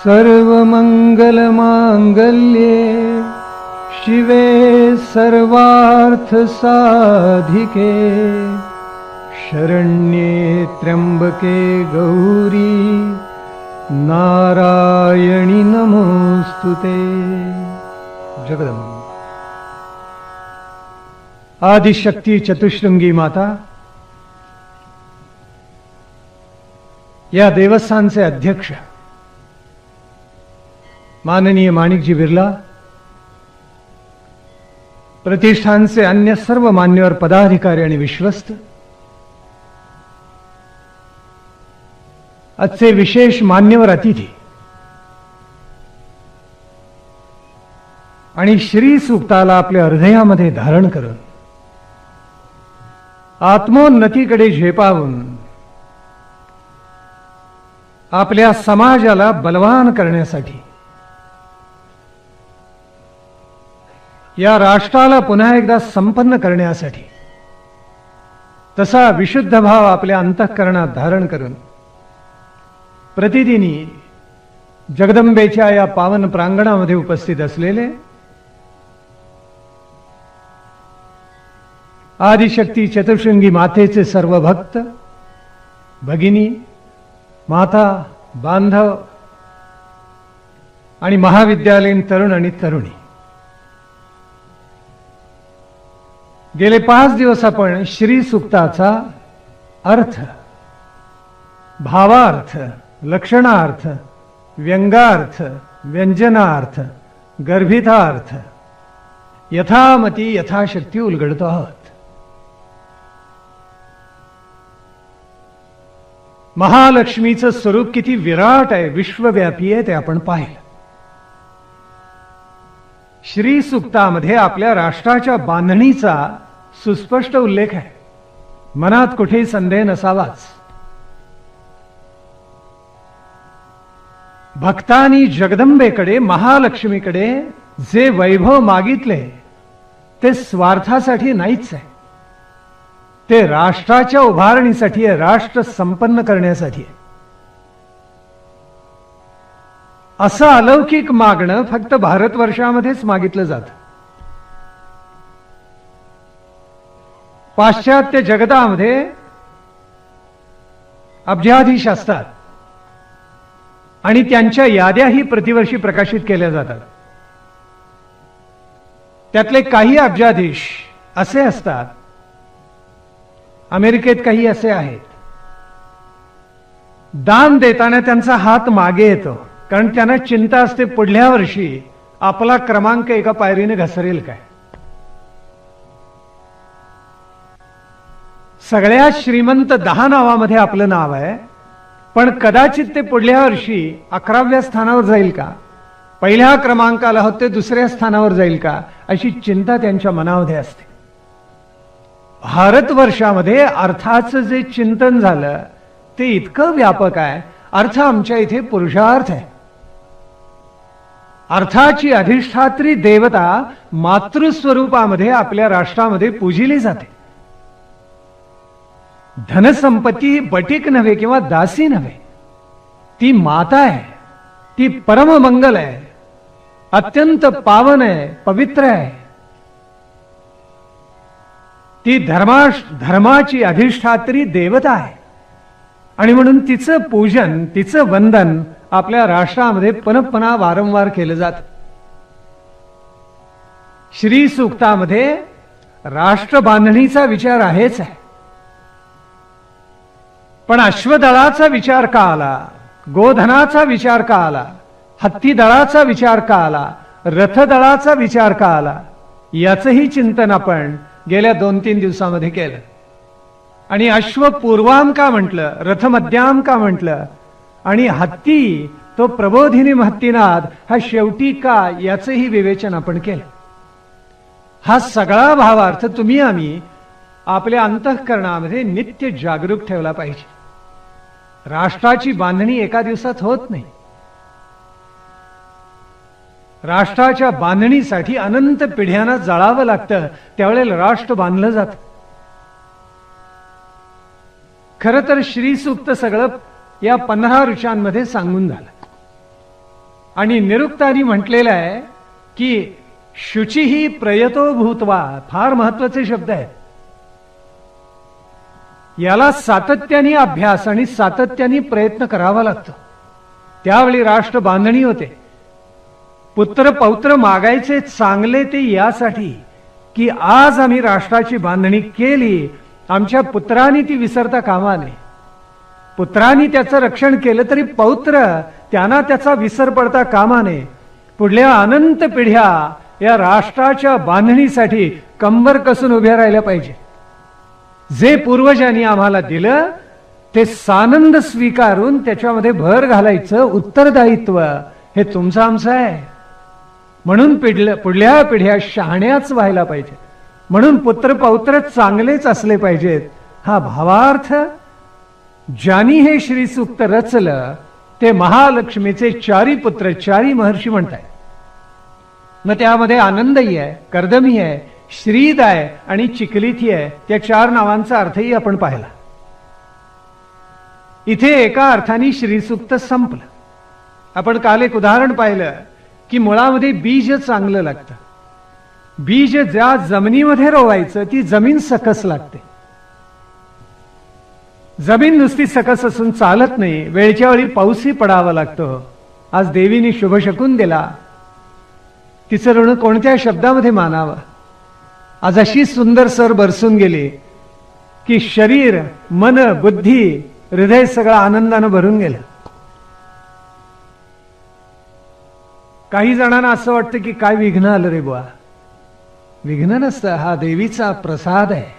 सर्वमंगलमांगल्ये शिवे सर्वार्थसाधिके शरण्ये त्र्यंबके गौरी नारायणी नमोस्तुते। जगदंबे आदिशक्ती चतुश्रृंगी माता या देवस्थानचे अध्यक्ष माननीय माणिकजी बिर्ला, प्रतिष्ठानचे अन्य सर्व मान्यवर पदाधिकारी आणि विश्वस्त, आजचे विशेष मान्यवर अतिथी आणि श्री सूक्ताला आपल्या हृदयामध्ये धारण करून आत्मोन्नतीकडे झेपावून आपल्या समाजाला बलवान करण्यासाठी, या राष्ट्राला पुन्हा एकदा संपन्न करण्यासाठी तसा विशुद्ध भाव आपल्या अंतःकरणात धारण करून प्रतिदिनी जगदंबेच्या या पावन प्रांगणामध्ये उपस्थित असलेले आदिशक्ती चतुश्रृंगी मातेचे सर्व भक्त भगिनी, माता, बांधव आणि महाविद्यालयीन तरुण आणि तरुणी, गेले 5 दिवस आपण श्री सूक्ताचा अर्थ, भावार्थ, लक्षणार्थ, व्यंगार्थ, व्यंजनार्थ, गर्भितार्थ यथामती यथाशक्ती उलगडतो आहोत। महालक्ष्मीचं स्वरूप किती विराट आहे, विश्वव्यापी आहे, ते आपण पाहिलं। श्री सूक्तामध्ये आपल्या राष्ट्राच्या बांधणीचा सुस्पष्ट उल्लेख आहे, मनात कुठेही संदेह नसावाच। भक्तांनी जगदंबेकडे, महालक्ष्मीकडे जे वैभव मागितले ते स्वार्थासाठी नाहीच आहे, ते राष्ट्राच्या उभारणीसाठी आहे, राष्ट्र संपन्न करण्यासाठी आहे। असं अलौकिक मागणं फक्त भारतवर्षामध्येच मागितलं जातं। पाश्चात्य जगतामध्ये अब्जाधीश असतात आणि त्यांच्या याद्याही प्रतिवर्षी प्रकाशित केल्या जातात। त्यातले काही अब्जाधीश असे असतात, अमेरिकेत काही असे आहेत, दान देताना त्यांचा हात मागे येतो, कारण त्यांना चिंता असते पुढल्या वर्षी आपला क्रमांक एका पायरीने घसरेल काय। सगळ्यात श्रीमंत 10 नावामध्ये आपलं नाव आहे, पण कदाचित ते पुढल्या वर्षी 11व्या स्थानावर जाईल का, पहिल्या क्रमांकाला होते दुसऱ्या स्थानावर जाईल का, अशी चिंता त्यांच्या मनामध्ये असते। भारतवर्षामध्ये अर्थाचं जे चिंतन झालं ते इतकं व्यापक आहे। अर्थ आमच्या इथे पुरुषार्थ आहे। अर्थाची अधिष्ठात्री देवता मातृस्वरूपामध्ये आपल्या राष्ट्रामध्ये पूजिली जाते। धनसंपत्ती बटीक नव्हे किंवा दासी नव्हे, ती माता आहे, ती परममंगल आहे, अत्यंत पावन आहे, पवित्र आहे। ती धर्माची अधिष्ठात्री देवता आहे आणि म्हणून तिचं पूजन, तिचं वंदन आपल्या राष्ट्रामध्ये पुनः वारंवार केलं जातं। श्री सूक्तामध्ये राष्ट्र बांधणीचा विचार आहेच आहे, पण अश्वदळाचा विचार का आला, गोधनाचा विचार का आला, हत्ती दळाचा विचार का आला, रथदळाचा विचार का आला, याचंही चिंतन आपण गेल्या 2-3 दिवसामध्ये केलं। आणि अश्वपूर्वाम का म्हटलं, रथमध्याम का म्हटलं, आणि हत्ती तो प्रबोधिनी हत्तीनाद हा शेवटी का, याचंही विवेचन आपण केलं। हा सगळा भावार्थ तुम्ही आम्ही आपल्या अंतःकरणामध्ये नित्य जागरूक ठेवला पाहिजे। राष्ट्राची बांधणी एका दिवसात होत नाही। राष्ट्राच्या बांधणीसाठी अनंत पिढ्यांना जळावं लागतं, त्यावेळेला राष्ट्र बांधलं जातं। खरं तर श्री सूक्त सगळं या 15 ऋचांमध्ये सांगून झालं। आणि निरुक्तानी म्हटलेलं आहे की शुचिही प्रयतो भूतवा, फार महत्वाचे शब्द आहेत. याला सातत्याने अभ्यास आणि सातत्याने प्रयत्न करावा लागतो. त्यावेळी राष्ट्र बांधणी होते. पुत्र पौत्र मागायचे चांगले ते यासाठी की आज आम्ही राष्ट्राची बांधणी केली, आमच्या पुत्रांनी ती विसरता कामा नये. पुत्रांनी त्याचं रक्षण केलं तरी पौत्र त्यांना त्याचा विसर पडता कामा नये. पुढल्या अनंत पिढ्या या राष्ट्राच्या बांधणीसाठी कंबर कसून उभ्या राहिल्या पाहिजे. जे पूर्वजांनी आम्हाला दिलं ते सानंद स्वीकारून त्याच्यामध्ये भर घालायचं उत्तरदायित्व हे तुमचं आमचं आहे. म्हणून पुढल्या पिढ्या शहाण्याच व्हायला पाहिजे. म्हणून पुत्र पौत्र चांगलेच असले पाहिजेत. हा भावार्थ ज्यांनी हे श्रीसूक्त रचलं ते महालक्ष्मीचे चारी पुत्र, चारी महर्षी म्हणताय. मग त्यामध्ये आनंदही आहे, कर्दमी आहे, श्रीद आहे आणि चिखलीथी आहे. त्या चार नावांचा अर्थही आपण पाहिला. इथे एका अर्थाने श्रीसूक्त संपलं. आपण काल एक उदाहरण पाहिलं की मुळामध्ये बीज चांगलं लागतं. बीज ज्या जमिनीमध्ये रोवायचं ती जमीन सकस लागते. जमीन नुसती सकस असून चालत नाही, वेळच्या वेळी पाऊसही पडावा लागतो. आज देवीने शुभ शकून दिला, तिचं ऋण कोणत्या शब्दामध्ये मानावं. आज अशी सुंदर सर बरसून गेली की शरीर, मन, बुद्धी, हृदय सगळं आनंदानं भरून गेलं. काही जणांना असं वाटतं की काय विघ्न आलं रे बुवा. विघ्न नसतं, हा देवीचा प्रसाद आहे.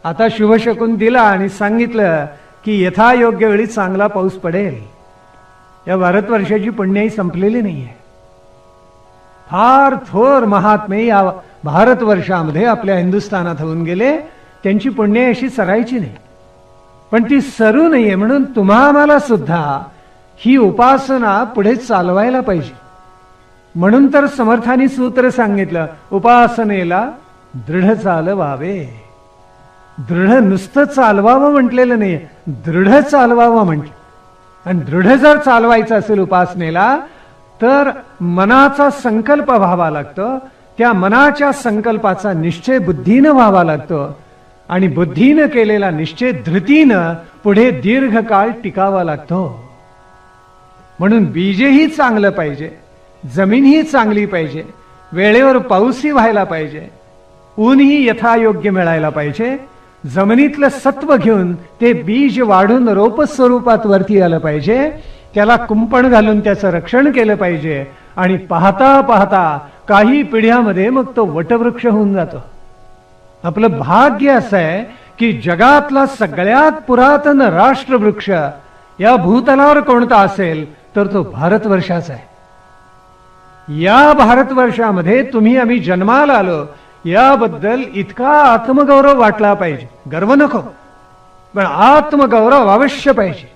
आता शुभ शकून दिला आणि सांगितलं की यथायोग्य वेळी चांगला पाऊस पडेल. या भारतवर्षाची पुण्याई संपलेली नाहीये. फार थोर महात्मे या भारतवर्षामध्ये आपल्या हिंदुस्थानात होऊन गेले, त्यांची पुण्याई अशी सरायची नाही. पण ती सरू नाहीये म्हणून तुम्हा आम्हाला सुद्धा ही उपासना पुढे चालवायला पाहिजे. म्हणून तर समर्थानी सूत्र सांगितलं, उपासनेला दृढ चालवावे. दृढ नुसतं चालवावं म्हटलेलं नाही, दृढ चालवावं म्हटलं. आणि दृढ जर चालवायचं असेल उपासनेला तर मनाचा संकल्प व्हावा लागतो. त्या मनाच्या संकल्पाचा निश्चय बुद्धीनं व्हावा लागतो. आणि बुद्धीनं केलेला निश्चय धृतीनं पुढे दीर्घकाळ टिकावा लागतो. म्हणून बीजही चांगलं पाहिजे, जमीनही चांगली पाहिजे, वेळेवर पाऊसही व्हायला पाहिजे, ऊनही यथायोग्य मिळायला पाहिजे. जमिनीतलं सत्व घेऊन ते बीज वाढून रोप स्वरूपात वरती आलं पाहिजे. त्याला कुंपण घालून त्याचं रक्षण केलं पाहिजे. आणि पाहता पाहता काही पिढ्यामध्ये मग तो वटवृक्ष होऊन जातो. आपलं भाग्य असं आहे की जगातला सगळ्यात पुरातन राष्ट्रवृक्ष या भूतलावर कोणता असेल तर तो भारतवर्षाचा आहे. या भारतवर्षामध्ये तुम्ही आम्ही जन्माला आलो याबद्दल इतका आत्मगौरव वाटला पाहिजे. गर्व नको, पण आत्मगौरव अवश्य पाहिजे.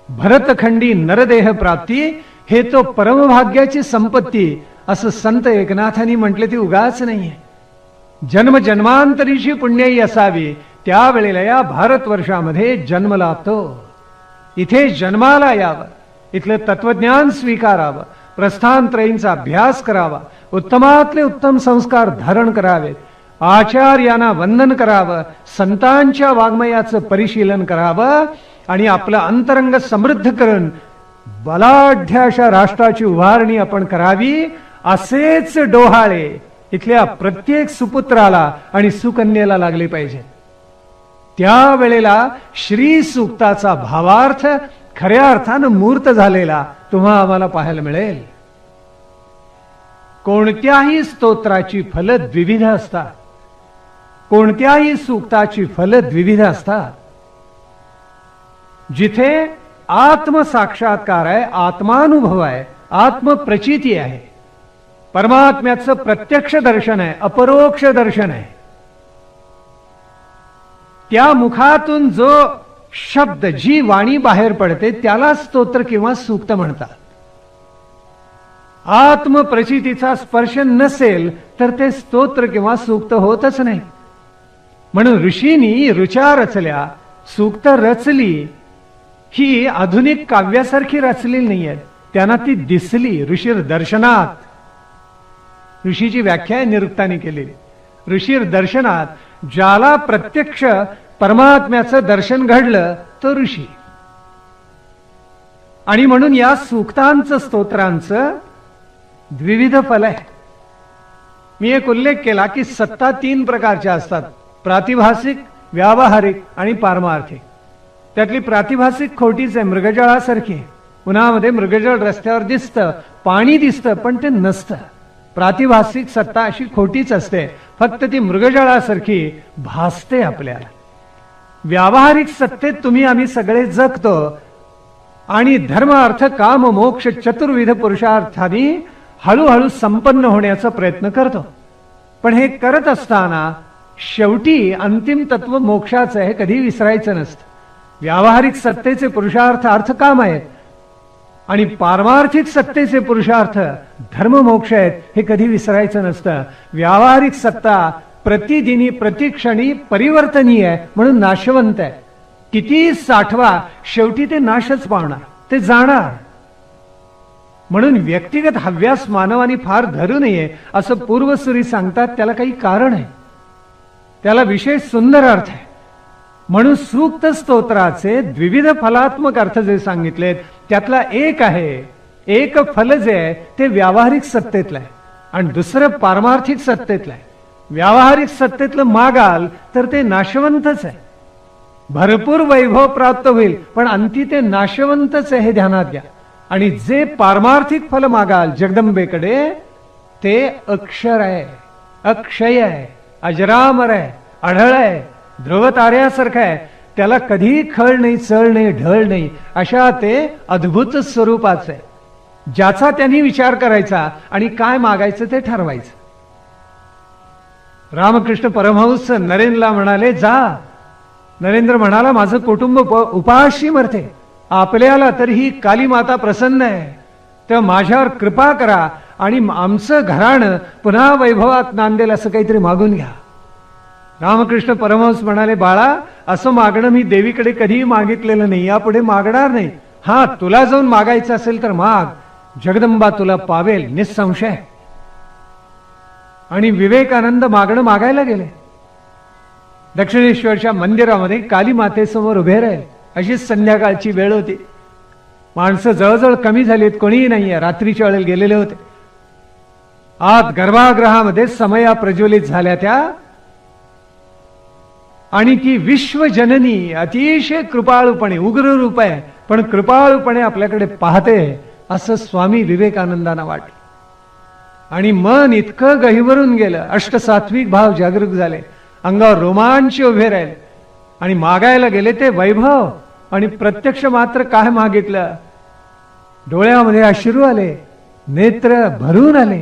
भरतखंडी नरदेह प्राप्ती हे तो परमभाग्याची संपत्ती असं संत एकनाथांनी म्हटले. ती उगाच नाहीये. जन्म जन्मांतरीची पुण्याई असावी त्यावेळेला या भारतवर्षामध्ये जन्म लाभतो. इथे जन्माला यावं, इथलं तत्वज्ञान स्वीकारावं, प्रस्थानत्रयींचा अभ्यास करावा, उत्तमातले उत्तम संस्कार धारण करावेत, आचार्यांना वंदन करावं, संतांच्या वाङ्मयाचं परिशीलन करावं आणि आपलं अंतरंग समृद्ध करून बलाढ्य अशा राष्ट्राची उभारणी आपण करावी. असेच डोहाळे इथल्या प्रत्येक सुपुत्राला आणि सुकन्येला लागले पाहिजे. त्यावेळेला श्री सूक्ताचा भावार्थ खऱ्या अर्थानं मूर्त झालेला तुम्हा आम्हाला पाहायला मिळेल. कोणत्याही स्तोत्राची फल द्विविध असतात, कोणत्याही सूक्ताची फल द्विविध असतात. जिथे आत्मसाक्षात्कार आहे, आत्मानुभव आहे, आत्मप्रचिती आहे, परमात्म्याचं प्रत्यक्ष दर्शन आहे, अपरोक्ष दर्शन आहे, त्या मुखातून जो शब्द, जी वाणी बाहेर पडते त्याला स्तोत्र किंवा सूक्त म्हणतात. आत्मप्रचितीचा स्पर्श नसेल तर ते स्तोत्र किंवा सूक्त होतच नाही. म्हणून ऋषींनी ऋचा रचल्या, सूक्त रचली. ही आधुनिक काव्यासारखी रचलेली नाहीये. त्यांना ती दिसली ऋषीर दर्शनात. ऋषीची व्याख्या निरुक्ताने केलेली. ऋषीर दर्शनात ज्याला प्रत्यक्ष परमात्म्याचं दर्शन घडलं तो ऋषी. आणि म्हणून या सूक्तांचं स्तोत्रांचं द्विविध फल आहे. मी एक उल्लेख केला की सत्ता 3 प्रकारच्या असतात: प्रातिभासिक, व्यावहारिक आणि पारमार्थिक. त्यातली प्रातिभासिक खोटीच आहे, मृगजळासारखी. उन्हामध्ये मृगजळ रस्त्यावर दिसतं, पाणी दिसतं, पण ते नसतं. प्रातिभासिक सत्ता अशी खोटीच असते, फक्त ती मृगजळासारखी भासते आपल्याला. व्यावहारिक सत्तेत तुम्ही आम्ही सगळे जगतो आणि धर्म अर्थ काम मोक्ष चतुर्विध पुरुषार्थांनी हळूहळू संपन्न होण्याचा प्रयत्न करतो. पण हे करत असताना शेवटी अंतिम तत्व मोक्षाचं आहे, कधी विसरायचं नसतं. व्यावहारिक सत्तेचे पुरुषार्थ अर्थकाम आहेत आणि पारमार्थिक सत्तेचे पुरुषार्थ धर्म मोक्ष आहेत, हे कधी विसरायचं नसतं. व्यावहारिक सत्ता प्रतिदिनी प्रतिक्षणी परिवर्तनीय आहे, म्हणून नाशवंत आहे. किती साठवा, शेवटी ते नाशच पावणार, ते जाणार. म्हणून व्यक्तिगत हव्यास मानवाने फार धरू नये असं पूर्वसुरी सांगतात. त्याला काही कारण आहे, त्याला विशेष सुंदर अर्थ आहे. म्हणून सूक्त स्तोत्राचे द्विविध फलात्मक अर्थ जे सांगितलेत त्यातला एक आहे, एक फल जे आहे ते व्यावहारिक सत्तेतलं आहे आणि दुसरं पारमार्थिक सत्तेतलं आहे. व्यावहारिक सत्तेतलं मागाल तर ते नाशवंतच आहे, भरपूर वैभव प्राप्त होईल, पण अंती ते नाशवंतच आहे, हे ध्यानात घ्या. आणि जे पारमार्थिक फल मागाल जगदंबेकडे ते अक्षर आहे, अक्षय आहे, अजरामर आहे, अढळ आहे, ध्रुव ताऱ्यासारखं आहे. त्याला कधी खळ नाही, चळ नाही, ढळ नाही, अशा ते अद्भुत स्वरूपाचं आहे, ज्याचा त्यांनी विचार करायचा आणि काय मागायचं ते ठरवायचं. रामकृष्ण परमहंस नरेंद्रला म्हणाले, जा. नरेंद्र म्हणाला, माझं कुटुंब उपाशी मरते, आपल्याला तर ही काली माता प्रसन्न आहे, तेव्हा माझ्यावर कृपा करा आणि आमचं घराणं पुन्हा वैभवात नांदेल असं काहीतरी मागून घ्या. रामकृष्ण परमहंस म्हणाले, बाळा, असं मागणं मी देवीकडे कधीही मागितलेलं नाही, यापुढे मागणार नाही. हा, तुला जाऊन मागायचं असेल तर माग, जगदंबा तुला पावेल निसंशय. आणि विवेकानंद मागणं मागायला गेले. दक्षिणेश्वरच्या मंदिरामध्ये काली मातेसमोर उभे राहिले. अशीच संध्याकाळची वेळ होती, माणसं जवळजवळ कमी झालीत, कोणीही नाहीये, रात्रीच्या वेळेला गेलेले होते. आत गर्भागृहामध्ये समया प्रज्वलित झाल्या त्या, आणि ती विश्वजननी अतिशय कृपाळूपणे, उग्र रूप आहे पण कृपाळूपणे आपल्याकडे पाहते असं स्वामी विवेकानंदांना वाटलं. आणि मन इतकं गहिवरून गेलं, अष्टसात्विक भाव जागृत झाले, अंगावर रोमांच उभे राहिले आणि मागायला गेले ते वैभव. आणि प्रत्यक्ष मात्र काय मागितलं, डोळ्यामध्ये अश्रू आले, नेत्र भरून आले,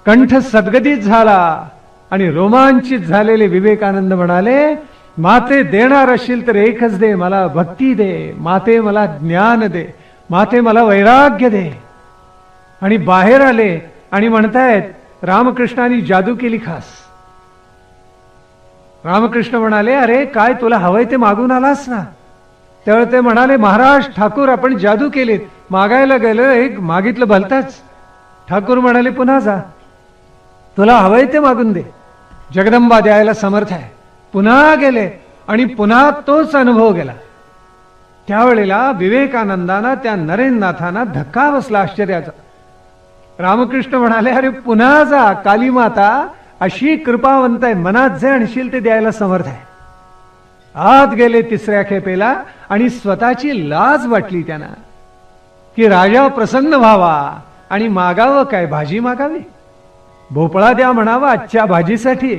कंठ सद्गदित झाला आणि रोमांचित झालेले विवेकानंद म्हणाले, माते देणार असशील तर एकच दे, मला भक्ती दे, माते मला ज्ञान दे, माते मला वैराग्य दे. आणि बाहेर आले आणि म्हणतायत रामकृष्णाने जादू केली खास. रामकृष्ण म्हणाले, अरे काय तुला हवंय ते मागून आलास ना. त्यावेळी ते म्हणाले, महाराज ठाकूर आपण जादू केलीत, मागायला गेलं, एक मागितलं भलताच. ठाकूर म्हणाले, पुन्हा जा, तुला हवंय ते मागून दे, जगदंबा द्यायला समर्थ आहे. पुन्हा गेले आणि पुन्हा तोच अनुभव गेला. त्यावेळेला विवेकानंदांना, त्या नरेंद्रनाथांना धक्का बसला आश्चर्याचा. रामकृष्ण म्हणाले, अरे पुन्हा जा, काली माता अशी कृपावंत आहे, मनात जे आणशील ते द्यायला समर्थ आहे. आत गेले तिसऱ्या खेपेला आणि स्वतःची लाज वाटली त्यांना की राजा प्रसन्न व्हावा आणि मागावं काय, भाजी मागावी, भोपळा द्या म्हणावा आजच्या भाजीसाठी.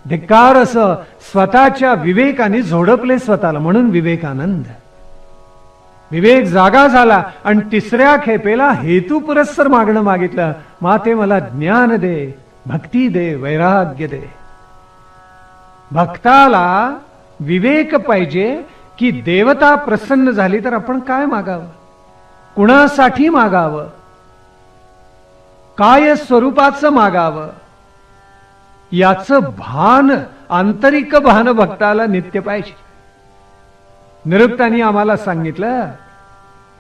धिक्कार असं स्वतःच्या विवेकाने झोडपले स्वतःला. म्हणून विवेकानंद, विवेक जागा झाला आणि तिसऱ्या खेपेला हेतू पुरस्सर मागणं मागितलं, माते मला ज्ञान दे, भक्ती दे, वैराग्य दे. भक्ताला विवेक पाहिजे की देवता प्रसन्न झाली तर आपण काय मागावं, कुणासाठी मागावं, काय स्वरूपाचं मागावं, याचं भान, आंतरिक भान भक्ताला नित्य पाहिजे. निरुक्तांनी आम्हाला सांगितलं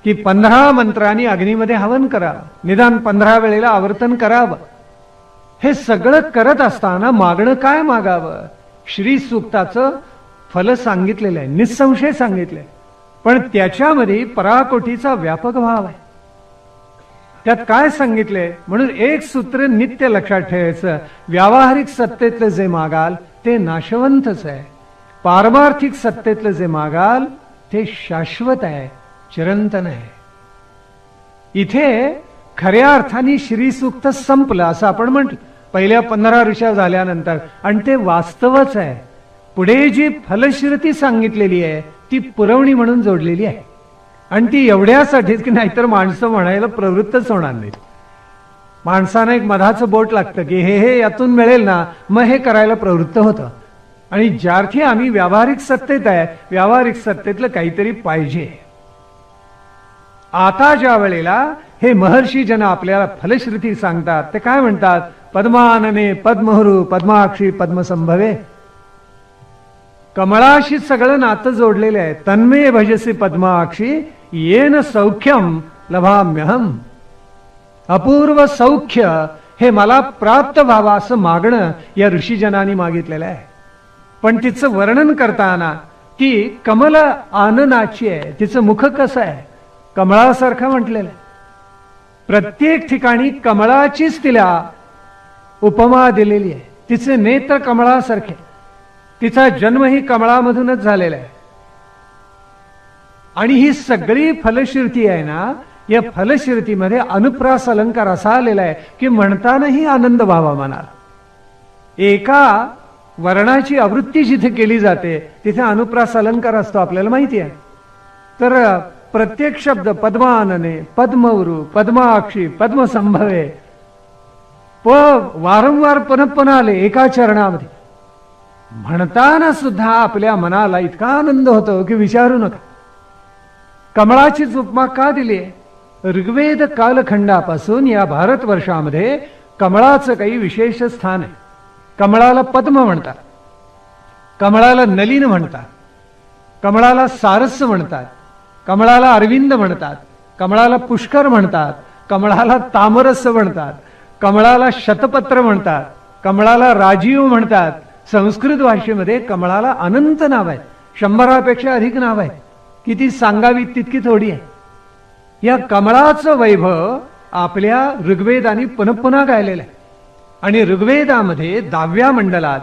की 15 मंत्रांनी अग्नीमध्ये हवन करावं, निदान 15 वेळेला आवर्तन करावं. हे सगळं करत असताना मागणं काय मागावं? श्री सूक्ताचं फल सांगितलेलं आहे, निसंशय सांगितलंय, पण त्याच्यामध्ये पराकोटीचा व्यापक भाव आहे. त्यात काय सांगितले? म्हणून एक सूत्र नित्य लक्षात ठेवायचं, व्यावहारिक सत्तेतलं जे मागाल ते नाशवंतच आहे, पारमार्थिक सत्तेतलं जे मागाल ते शाश्वत आहे, चिरंतन आहे. इथे खऱ्या अर्थाने श्रीसूक्त संपलं असं आपण म्हटलं पहिल्या 15 ऋषा झाल्यानंतर, आणि ते वास्तवच आहे. पुढे जी फलश्रुती सांगितलेली आहे ती पुरवणी म्हणून जोडलेली आहे, आणि ती एवढ्यासाठीच की नाहीतर माणसं म्हणायला प्रवृत्तच होणार नाही. माणसानं एक मधाचं बोट लागतं की हे यातून मिळेल ना, मग हे करायला प्रवृत्त होतं. आणि ज्यार्थी आम्ही व्यावहारिक सत्तेत आहे, व्यावहारिक सत्तेतलं काहीतरी पाहिजे. आता ज्या वेळेला हे महर्षी जन आपल्याला फलश्रुती सांगतात ते काय म्हणतात? पद्मानने पद्महुरु पद्माक्षी पद्मसंभवे. कमळाशी सगळं नातं जोडलेलं आहे. तन्मे भजसी पद्माक्षी येन सौख्यम लभाम्यहम. अपूर्व सौख्य हे मला प्राप्त व्हावं असं मागणं या ऋषीजनांनी मागितलेलं आहे. पण तिचं वर्णन करताना ती कमल आननाची आहे. तिचं मुख कसं आहे? कमळासारखं म्हटलेलं आहे. प्रत्येक ठिकाणी कमळाचीच तिला उपमा दिलेली आहे. तिचे नेत्र कमळासारखे, तिचा जन्मही कमळामधूनच झालेला आहे. आणि ही सगळी फलश्रुती आहे ना, या फलश्रुतीमध्ये अनुप्रास अलंकार असा आलेला आहे की म्हणतानाही आनंद व्हावा मनाला. एका वर्णाची आवृत्ती जिथे केली जाते तिथे अनुप्रास अलंकार असतो, आपल्याला माहिती आहे. तर प्रत्येक शब्द पद्मानने पद्मवरू पद्माक्षी पद्मसंभवे वारंवार पुनः आले एका चरणामध्ये. म्हणताना सुद्धा आपल्या मनाला इतका आनंद होतो की विचारू नका. कमळाचीच उपमा का दिली? ऋग्वेद कालखंडापासून या भारतवर्षामध्ये कमळाचं काही विशेष स्थान आहे. कमळाला पद्म म्हणतात, कमळाला नलिन म्हणतात, कमळाला सारस म्हणतात, कमळाला अरविंद म्हणतात, कमळाला पुष्कर म्हणतात, कमळाला तामरस म्हणतात, कमळाला शतपत्र म्हणतात, कमळाला राजीव म्हणतात. संस्कृत भाषेमध्ये कमळाला अनंत नाव आहे, 100पेक्षा अधिक नाव आहे. किती सांगावी तितकी थोडी आहे. या कमळाचं वैभव आपल्या ऋग्वेदाने पुन्हा गायलेलं आहे. आणि ऋग्वेदामध्ये 10व्या मंडलात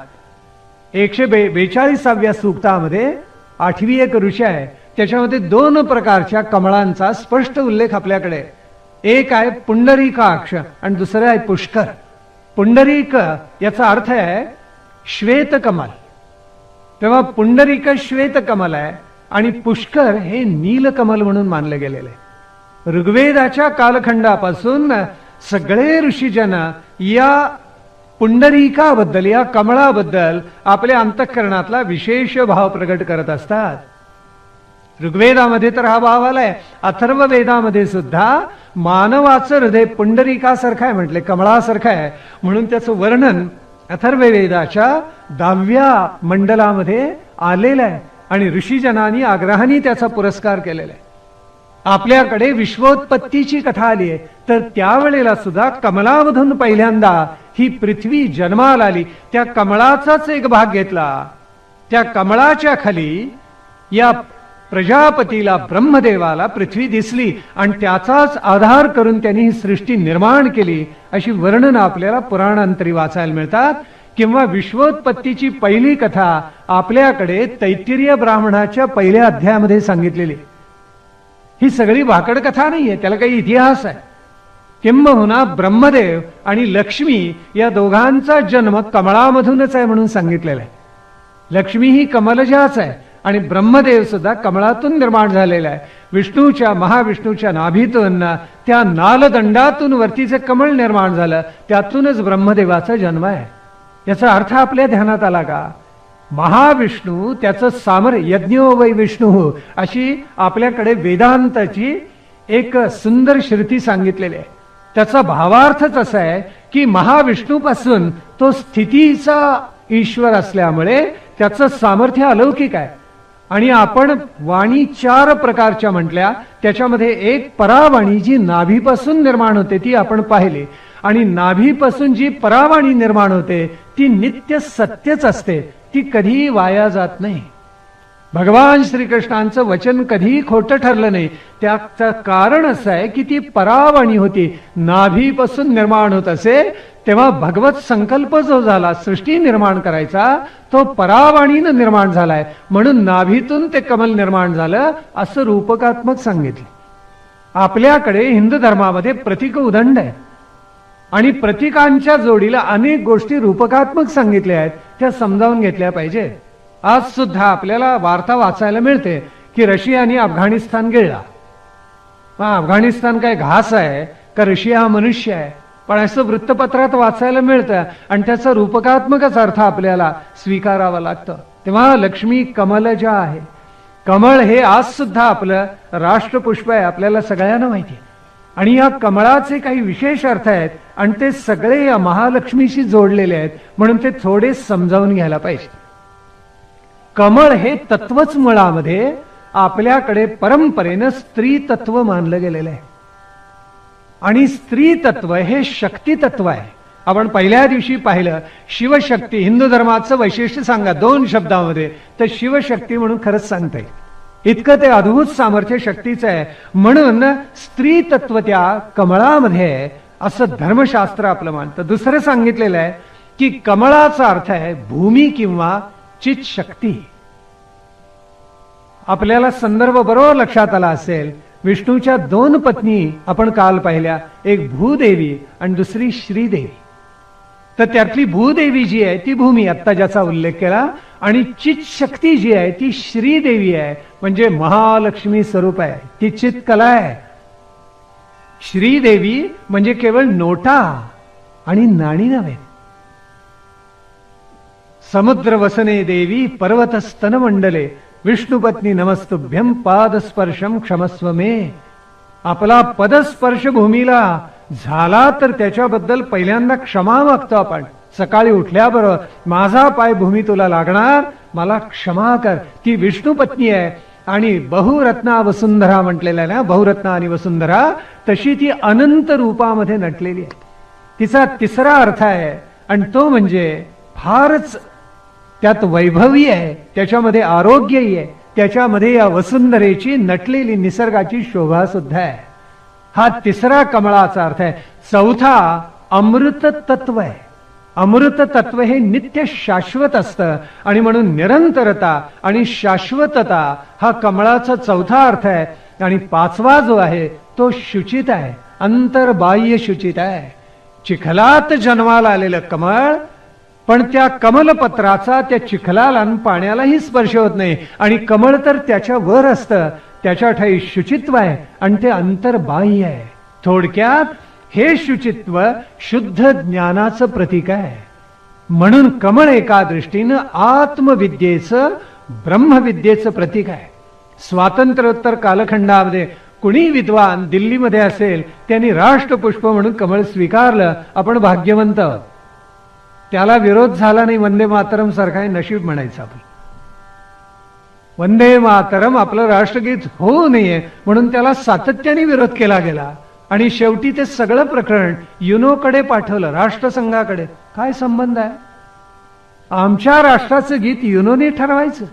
142व्या सूक्तामध्ये 8वी एक ऋषा आहे, त्याच्यामध्ये 2 प्रकारच्या कमळांचा स्पष्ट उल्लेख आपल्याकडे. एक आहे पुंडरीकाक्ष आणि दुसरं आहे पुष्कर. पुंडरीक याचा अर्थ आहे श्वेत कमल, तेव्हा पुंडरीक श्वेत कमल आहे आणि पुष्कर हे नीलकमल म्हणून मानलं गेलेलं आहे. ऋग्वेदाच्या कालखंडापासून सगळे ऋषीजन या पुंडरीकाबद्दल, या कमळाबद्दल आपल्या अंतःकरणातला विशेष भाव प्रकट करत असतात. ऋग्वेदामध्ये तर हा भाव आलाय, अथर्व वेदामध्ये सुद्धा मानवाचं हृदय पुंडरीकासारखं आहे म्हटले, कमळासारखं आहे. म्हणून त्याचं वर्णन अथर्ववेदाच्या 10व्या मंडलामध्ये आलेलं आहे आणि ऋषीजनांनी आग्रहाने त्याचा पुरस्कार केलेला आहे. आपल्याकडे विश्वोत्पत्तीची कथा आली आहे, तर त्यावेळेला सुद्धा कमलामधून पहिल्यांदा ही पृथ्वी जन्माला आली. त्या कमळाचाच एक भाग घेतला. त्या कमळाच्या खाली या प्रजापतीला, ब्रह्मदेवाला पृथ्वी दिसली आणि त्याचाच आधार करून त्यांनी ही सृष्टी निर्माण केली, अशी वर्णन आपल्याला पुराणांतरी वाचायला मिळतात. किंवा विश्वोत्पत्तीची पहिली कथा आपल्याकडे तैत्तिरीय ब्राह्मणाच्या पहिल्या अध्यायामध्ये सांगितलेली. ही सगळी भाकड कथा नाहीये, त्याला काही इतिहास आहे. किंबहुना ब्रह्मदेव आणि लक्ष्मी या दोघांचा जन्म कमळामधूनच आहे म्हणून सांगितलेला आहे. लक्ष्मी ही कमलजाच आहे आणि ब्रह्मदेव सुद्धा कमळातून निर्माण झालेला आहे. विष्णूच्या, महाविष्णूच्या नाभीतून, त्या नालदंडातून वरतीचे कमळ निर्माण झालं, त्यातूनच ब्रह्मदेवाचा जन्म आहे. याचा अर्थ आपल्या ध्यानात आला का? महाविष्णू त्याचं सामर्थ्य, यज्ञो वै विष्णू अशी आपल्याकडे वेदांताची एक सुंदर श्रुती सांगितलेली आहे. त्याचा भावार्थच असा आहे की महाविष्णूपासून तो स्थितीचा ईश्वर असल्यामुळे त्याचं सामर्थ्य अलौकिक आहे. आणि आपण वाणी 4 प्रकारच्या म्हटल्या, त्याच्यामध्ये एक परावाणी जी नाभीपासून निर्माण होते ती आपण पाहिली, आणि नाभीपासून जी परावाणी निर्माण होते ती नित्य सत्यच असते, ती कधीही वाया जात नाही. भगवान श्रीकृष्णांचं वचन कधीही खोटं ठरलं नाही. त्याचं कारण असं आहे की ती परावाणी होती, नाभीपासून निर्माण होत असे, तेव्हा भगवत संकल्प जो झाला सृष्टी निर्माण करायचा तो परावाणीनं निर्माण झालाय, म्हणून नाभीतून ते कमल निर्माण झालं असं रूपकात्मक सांगितलं. आपल्याकडे हिंदू धर्मामध्ये प्रतीक उदंड आहे आणि प्रतीकांच्या जोडीला अनेक गोष्टी रूपकात्मक सांगितल्या आहेत, त्या समजावून घेतल्या पाहिजे. आज सुद्धा आपल्याला वार्ता वाचायला मिळते की रशियाने अफगाणिस्तान गिळला. अफगाणिस्तान काय घास आहे का रशिया हा मनुष्य आहे? पण असं वृत्तपत्रात वाचायला मिळतं आणि त्याचा रूपकात्मकच अर्थ आपल्याला स्वीकारावा लागतं. तेव्हा लक्ष्मी कमलजा आहे. कमळ हे आज सुद्धा आपलं राष्ट्रपुष्प आहे, आपल्याला सगळ्यांना माहिती आहे. आणि या कमळाचे काही विशेष अर्थ आहेत आणि ते सगळे या महालक्ष्मीशी जोडलेले आहेत, म्हणून ते थोडे समजावून घ्यायला पाहिजे. कमळ हे तत्वच मुळामध्ये आपल्याकडे परंपरेनं स्त्री तत्व मानलं गेलेलं आहे आणि स्त्री तत्व हे शक्ती तत्व आहे. आपण पहिल्या दिवशी पाहिलं शिवशक्ती. हिंदू धर्माचं वैशिष्ट्य सांगा 2 शब्दामध्ये, तर शिवशक्ती म्हणून खरंच सांगता येईल, इतकं ते अद्भुत सामर्थ्य शक्तीचं आहे. म्हणून स्त्री तत्व त्या कमळामध्ये आहे असं धर्मशास्त्र आपलं मानतं. दुसरं सांगितलेलं आहे की कमळाचा अर्थ आहे भूमी किंवा चित शक्ती. आपल्याला संदर्भ बरोबर लक्षात आला असेल, विष्णूच्या 2 पत्नी आपण काल पाहिल्या, एक भूदेवी आणि दुसरी श्रीदेवी. तर त्यातली भूदेवी जी आहे ती भूमी, आत्ता ज्याचा उल्लेख केला, आणि चित शक्ती जी आहे ती श्रीदेवी आहे, म्हणजे महालक्ष्मी स्वरूप आहे, ती चित कला आहे. श्रीदेवी म्हणजे केवळ नोटा आणि नाणी नव्हे. समुद्र वसने देवी पर्वत स्तन मंडले विष्णुपत्नी नमस्तुभ्यम पादस्पर्शम क्षमस्व मे. आपला पदस्पर्श भूमीला झाला तर त्याच्याबद्दल पहिल्यांदा क्षमा मागतो आपण. सकाळी उठल्याबरोबर माझा पाय भूमी तुला लागणार, मला क्षमा कर. ती विष्णुपत्नी आहे आणि बहुरत्ना वसुंधरा म्हटलेला आहे ना, बहुरत्ना आणि वसुंधरा, तशी ती अनंत रूपामध्ये नटलेली आहे. तिचा तिसरा अर्थ आहे आणि तो म्हणजे फारच त्यात वैभवी आहे, त्याच्यामध्ये आरोग्यही आहे, त्याच्यामध्ये या वसुंधरेची नटलेली निसर्गाची शोभा सुद्धा आहे. हा तिसरा कमळाचा अर्थ आहे. चौथा अमृत तत्व आहे. अमृत तत्व हे नित्य शाश्वत असतं आणि म्हणून निरंतरता आणि शाश्वतता हा कमळाचा चौथा अर्थ आहे. आणि 5वा जो आहे तो शुचित आहे, अंतर्बाह्य शुचित आहे. चिखलात जन्माला आलेलं कमळ, पण त्या कमलपत्राचा त्या चिखलाला आणि पाण्यालाही स्पर्श होत नाही, आणि कमळ तर त्याच्या वर असतं, त्याच्या ठाई शुचित्व आहे आणि ते अंतर्बाह्य आहे. थोडक्यात हे शुचित्व शुद्ध ज्ञानाचं प्रतीक आहे. म्हणून कमळ एका दृष्टीनं आत्मविद्येचं, ब्रह्मविद्येचं प्रतीक आहे. स्वातंत्र्योत्तर कालखंडामध्ये कुणी विद्वान दिल्लीमध्ये असेल त्यांनी राष्ट्रपुष्प म्हणून कमळ स्वीकारलं, आपण भाग्यवंत आहोत. त्याला विरोध झाला नाही. वंदे मातरम सारखा नशीब म्हणायचं आपण. वंदे मातरम आपलं राष्ट्रगीत होऊ नये म्हणून त्याला सातत्याने विरोध केला गेला आणि शेवटी ते सगळं प्रकरण युनोकडे पाठवलं, राष्ट्रसंघाकडे. काय संबंध आहे? आमच्या राष्ट्राचं गीत युनोने ठरवायचं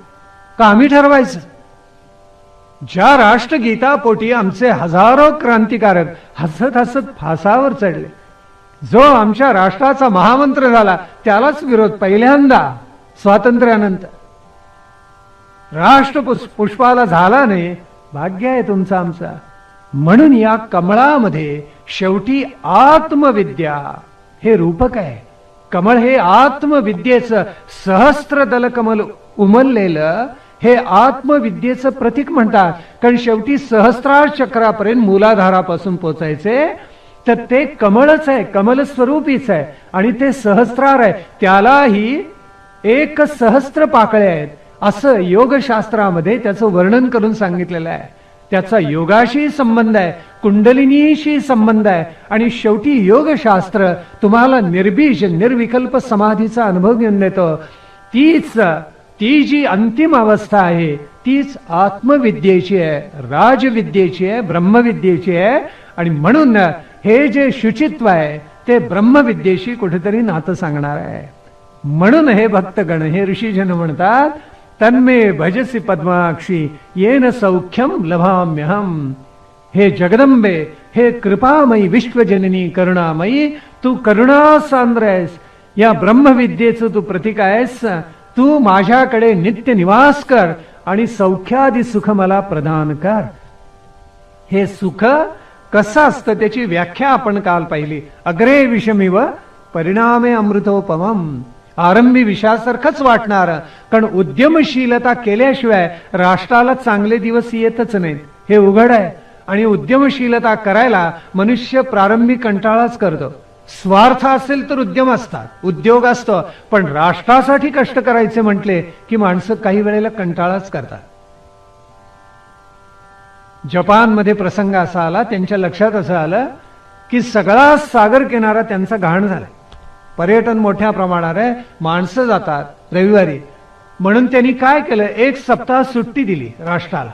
का आम्ही ठरवायचं? ज्या राष्ट्रगीतापोटी आमचे हजारो क्रांतिकारक हसत हसत फासावर चढले, जो आमच्या राष्ट्राचा महामंत्र झाला त्यालाच विरोध पहिल्यांदा स्वातंत्र्यानंतर. राष्ट्रपुष्पाला झाला नाही, भाग्य आहे तुमचं आमचा. म्हणून या कमळामध्ये शेवटी आत्मविद्या हे रूपक आहे. कमळ हे आत्मविद्येचं सहस्त्रदल कमल उमललेलं हे आत्मविद्येचं प्रतीक म्हणतात. कारण शेवटी सहस्रार चक्रापर्यंत मूलाधारापासून पोचायचे, तर ते कमळच आहे, कमल स्वरूपीच आहे आणि ते सहस्रार आहे. त्यालाही 1 सहस्त्र पाकळे आहेत असं योगशास्त्रामध्ये त्याचं वर्णन करून सांगितलेलं आहे. त्याचा योगाशी संबंध आहे, कुंडलिनीशी संबंध आहे आणि शेवटी योगशास्त्र तुम्हाला निर्बीज निर्विकल्प समाधीचा अनुभव घेऊन देतो. ती जी अंतिम अवस्था आहे तीच आत्मविद्येची आहे, राजविद्येची आहे, ब्रह्मविद्येची आहे. आणि म्हणून हे जे शुचित्व आहे ते ब्रह्मविद्येशी कुठेतरी नातं सांगणार आहे. म्हणून हे भक्तगण, हे ऋषीजन म्हणतात, तन्मे भजसी पद्माक्षी येन सौख्यम लभाम्यहम. हे जगदंबे, हे कृपामयी विश्वजननी करुणामयी, तू करुणासांद्र आहेस, या ब्रह्मविद्येचं तू प्रतीक आहेस. तू माझ्याकडे नित्य निवास कर आणि सौख्यादी सुख मला प्रदान कर. हे सुख कसं असतं त्याची व्याख्या आपण काल पाहिली. अग्रे विषमिव परिणामे अमृतोपमम. आरंभी विषयासारखंच वाटणार, कारण उद्यमशीलता केल्याशिवाय राष्ट्राला चांगले दिवस येतच नाहीत, हे उघड आहे. आणि उद्यमशीलता करायला मनुष्य प्रारंभी कंटाळाच करतो. स्वार्थ असेल तर उद्यम असतात, उद्योग असतो, पण राष्ट्रासाठी कष्ट करायचे म्हटले की माणसं काही वेळेला कंटाळाच करतात. जपानमध्ये प्रसंग असा आला, त्यांच्या लक्षात असं आलं की सगळा सागर किनारा त्यांचा घाण झाला. पर्यटन मोठ्या प्रमाणात आहे, माणसं जातात रविवारी, म्हणून त्यांनी काय केलं, एक सप्ताह सुट्टी दिली राष्ट्राला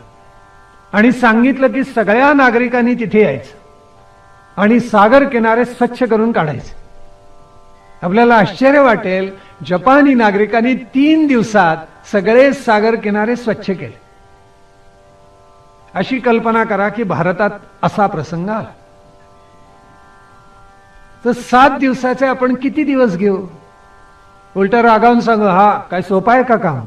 आणि सांगितलं की सगळ्या नागरिकांनी तिथे यायचं आणि सागर किनारे स्वच्छ करून काढायचे. आपल्याला आश्चर्य वाटेल, जपानी नागरिकांनी 3 दिवसात सगळे सागर किनारे स्वच्छ केले. अशी कल्पना करा की भारतात असा प्रसंग आला तर 7 दिवसाचे आपण किती दिवस घेऊ? उलट रागावून सांगू, हा काय सोपं आहे का काम?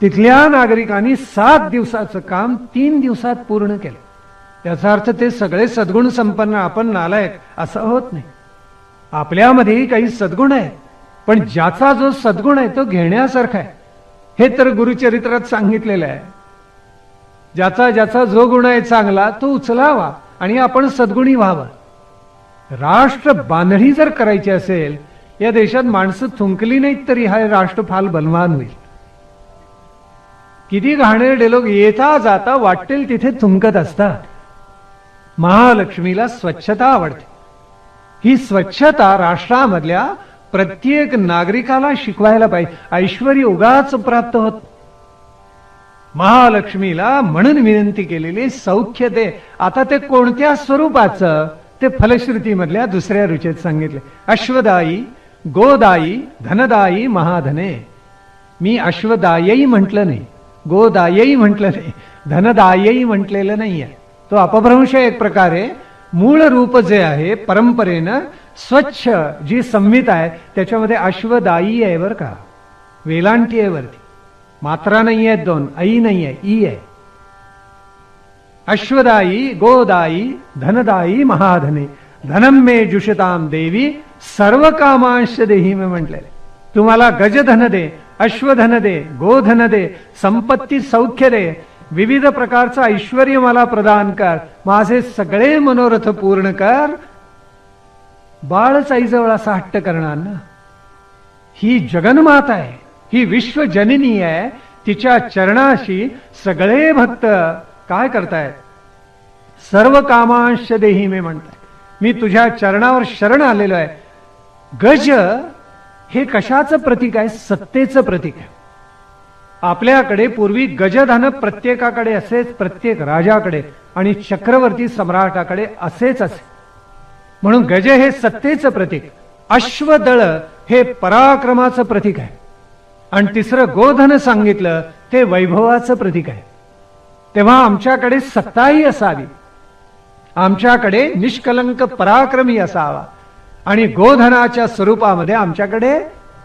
तिथल्या नागरिकांनी 7 दिवसाचं काम 3 दिवसात पूर्ण केलं. याचा अर्थ ते सगळे सद्गुण संपन्न, आपण नालायक असं होत नाही. आपल्यामध्येही काही सद्गुण आहे, पण ज्याचा जो सद्गुण आहे तो घेण्यासारखा आहे. हे तर गुरुचरित्रात सांगितलेलं आहे. ज्याचा ज्याचा जो गुण आहे चांगला तो उचलावा आणि आपण सद्गुणी व्हावं. राष्ट्र बांधणी जर करायची असेल, या देशात माणसं थुंकली नाहीत तरी हा राष्ट्र फार बलवान होईल. किती घाणेरडे लोक येता जाता वाटेल तिथे थुंकत असतात. महालक्ष्मीला स्वच्छता आवडते. ही स्वच्छता राष्ट्रामधल्या प्रत्येक नागरिकाला शिकवायला पाहिजे. ऐश्वर्य उगाच प्राप्त होत. महालक्ष्मीला म्हणून विनंती केलेली, सौख्य दे. आता ते कोणत्या स्वरूपाचं ते फलश्रुतीमधल्या दुसऱ्या रुचेत सांगितले. अश्वदायी, गोदायी, धनदायी, महाधने. मी अश्वदायी म्हटलं नाही, गोदायी म्हटलं नाही, धनदायी म्हटलेलं नाहीये. तो अपभ्रंश एक प्रकारे. मूळ रूप जे आहे परंपरेनं स्वच्छ जी संहिता आहे त्याच्यामध्ये अश्वदायी आहे बर का, वेलांटी आहे वरती, मात्रा नाही आहेत 2, आई नाही आहे, ई आहे. अश्वदायी, गोदायी, धनदायी, महाधने. धनम मे जुषताम देवी सर्व कामांश देही मी म्हटलेले. तुम्हाला गजधन दे, अश्वधन दे, गोधन दे, संपत्ती सौख्य दे, विविध प्रकारचं ऐश्वर्य मला प्रदान कर, माझे सगळे मनोरथ पूर्ण कर. बाळच आईजवळ असा हट्ट करणार ना. ही जगन्माता आहे, ही विश्वजननी आहे. तिच्या चरणाशी सगळे भक्त काय करतायत? सर्व कामांश देही मी म्हणताय. मी तुझ्या चरणावर शरण आलेलो आहे. गज हे कशाचं प्रतीक आहे? सत्तेचं प्रतीक आहे. आपल्याकडे पूर्वी गजधन प्रत्येकाकडे असेच, प्रत्येक राजाकडे आणि चक्रवर्ती सम्राटाकडे असेच असे. म्हणून गज हे सत्तेचं प्रतीक, अश्वदळ हे पराक्रमाचं प्रतीक आहे, आणि तिसरं गोधन सांगितलं ते वैभवाचं प्रतीक आहे. तेव्हा आमच्याकडे सत्ताही असावी, आमच्याकडे निष्कलंक पराक्रमी असावा, आणि गोधनाच्या स्वरूपामध्ये आमच्याकडे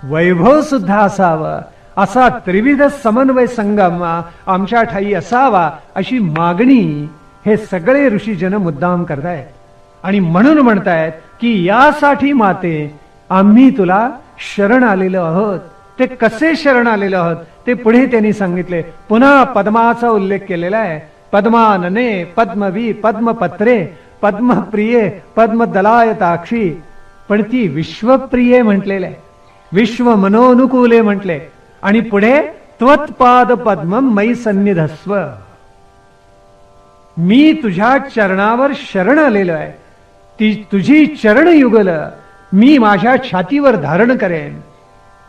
वैभव सुद्धा असावं. असा त्रिविध समन्वय संगम आमच्या ठाई असावा, अशी मागणी हे सगळे ऋषीजन मुद्दाम करतायत. आणि म्हणून म्हणतायत की यासाठी माते आम्ही तुला शरण आलेलो आहोत. ते कसे शरण आलेलो आहोत ते पुढे त्यांनी सांगितले. पुन्हा पद्माचा उल्लेख केलेला आहे. पद्मानने, पद्मवी, पद्मपत्रे, पद्मप्रिये, पद्मदलायताक्षी. पण ती विश्वप्रिये म्हटलेले आहे, विश्व मनोनुकूले म्हटले. आणि पुढे त्वत्पाद पद्मम मयि सन्निधस्व. मी तुझ्या चरणावर शरण आलेलो आहे. ती तुझी चरण युगल मी माझ्या छातीवर धारण करेन.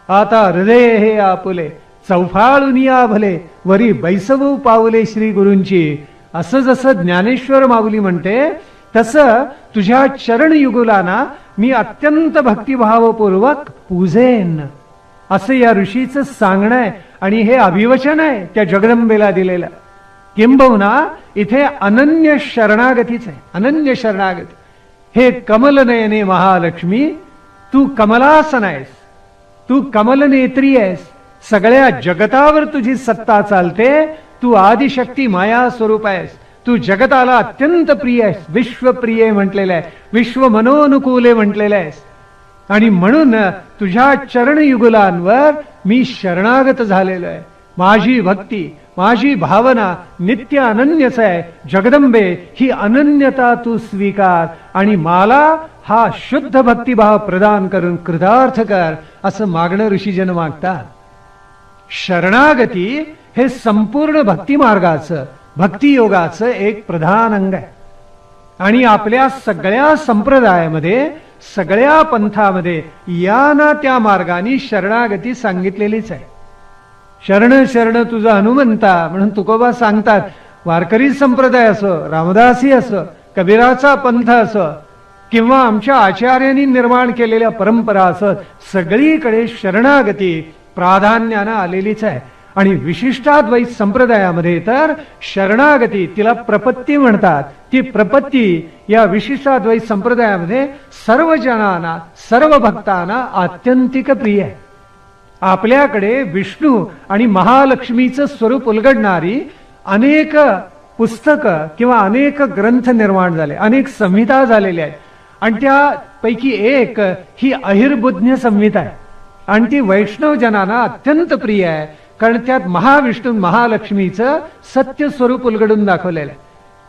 आता हृदय हे आपुले चौफाळुनिया भले वरी बैसवू पावले श्री गुरूंची. असं जसं ज्ञानेश्वर माऊली म्हणते तसं तुझ्या चरणयुगुलांना मी अत्यंत भक्तिभावपूर्वक पूजेन, असं या ऋषीचं सांगणं आहे. आणि हे अभिवचन आहे त्या जगदंबेला दिलेलं. किंबहुना इथे अनन्य शरणागतीच आहे, अनन्य शरणागती. हे कमलनयने महालक्ष्मी, तू कमलासन आहेस, तू कमलनेत्री आहेस, सगळ्या जगतावर तुझी सत्ता चालते, तू आदिशक्ती माया स्वरूप आहेस, तू जगताला अत्यंत प्रिय आहेस, विश्वप्रिय म्हटलेलं आहे, विश्व मनोनुकूले म्हटलेलं आहेस. आणि म्हणून तुझ्या चरणयुगुलांवर मी शरणागत झालेलो आहे. माझी भक्ती, माझी भावना नित्य अनन्यच आहे. जगदंबे, ही अनन्यता तू स्वीकार आणि मला हा शुद्ध भक्तिभाव प्रदान करून कृतार्थ कर, असं मागणं ऋषीजन मागतात. शरणागती हे संपूर्ण भक्ती मार्गाचं, भक्तियोगाचं एक प्रधान अंग आहे. आणि आपल्या सगळ्या संप्रदायामध्ये, सगळ्या पंथामध्ये या ना त्या मार्गाने शरणागती सांगितलेलीच आहे. शरण शरण तुझा हनुमंता म्हणून तुकोबा सांगतात. वारकरी संप्रदाय असो, रामदासी असो, कबीराचा पंथ असो, किंवा आमच्या आचार्यांनी निर्माण केलेल्या परंपरा असत, सगळीकडे शरणागती प्राधान्यानं आलेलीच आहे. आणि विशिष्टाद्वैत संप्रदायामध्ये तर शरणागती, तिला प्रपत्ती म्हणतात, ती प्रपत्ती या विशिष्टाद्वैत संप्रदायामध्ये सर्व जनांना, सर्व भक्तांना आत्यंतिक प्रिय आहे. आपल्याकडे विष्णू आणि महालक्ष्मीचं स्वरूप उलगडणारी अनेक पुस्तकं किंवा अनेक ग्रंथ निर्माण झाले, अनेक संहिता झालेल्या आहेत. आणि त्यापैकी एक ही अहिर्बुद्ध संहिता आहे. आणि ती वैष्णव जनांना अत्यंत प्रिय आहे, कारण त्यात महाविष्णू महालक्ष्मीचं सत्य स्वरूप उलगडून दाखवलेलं आहे.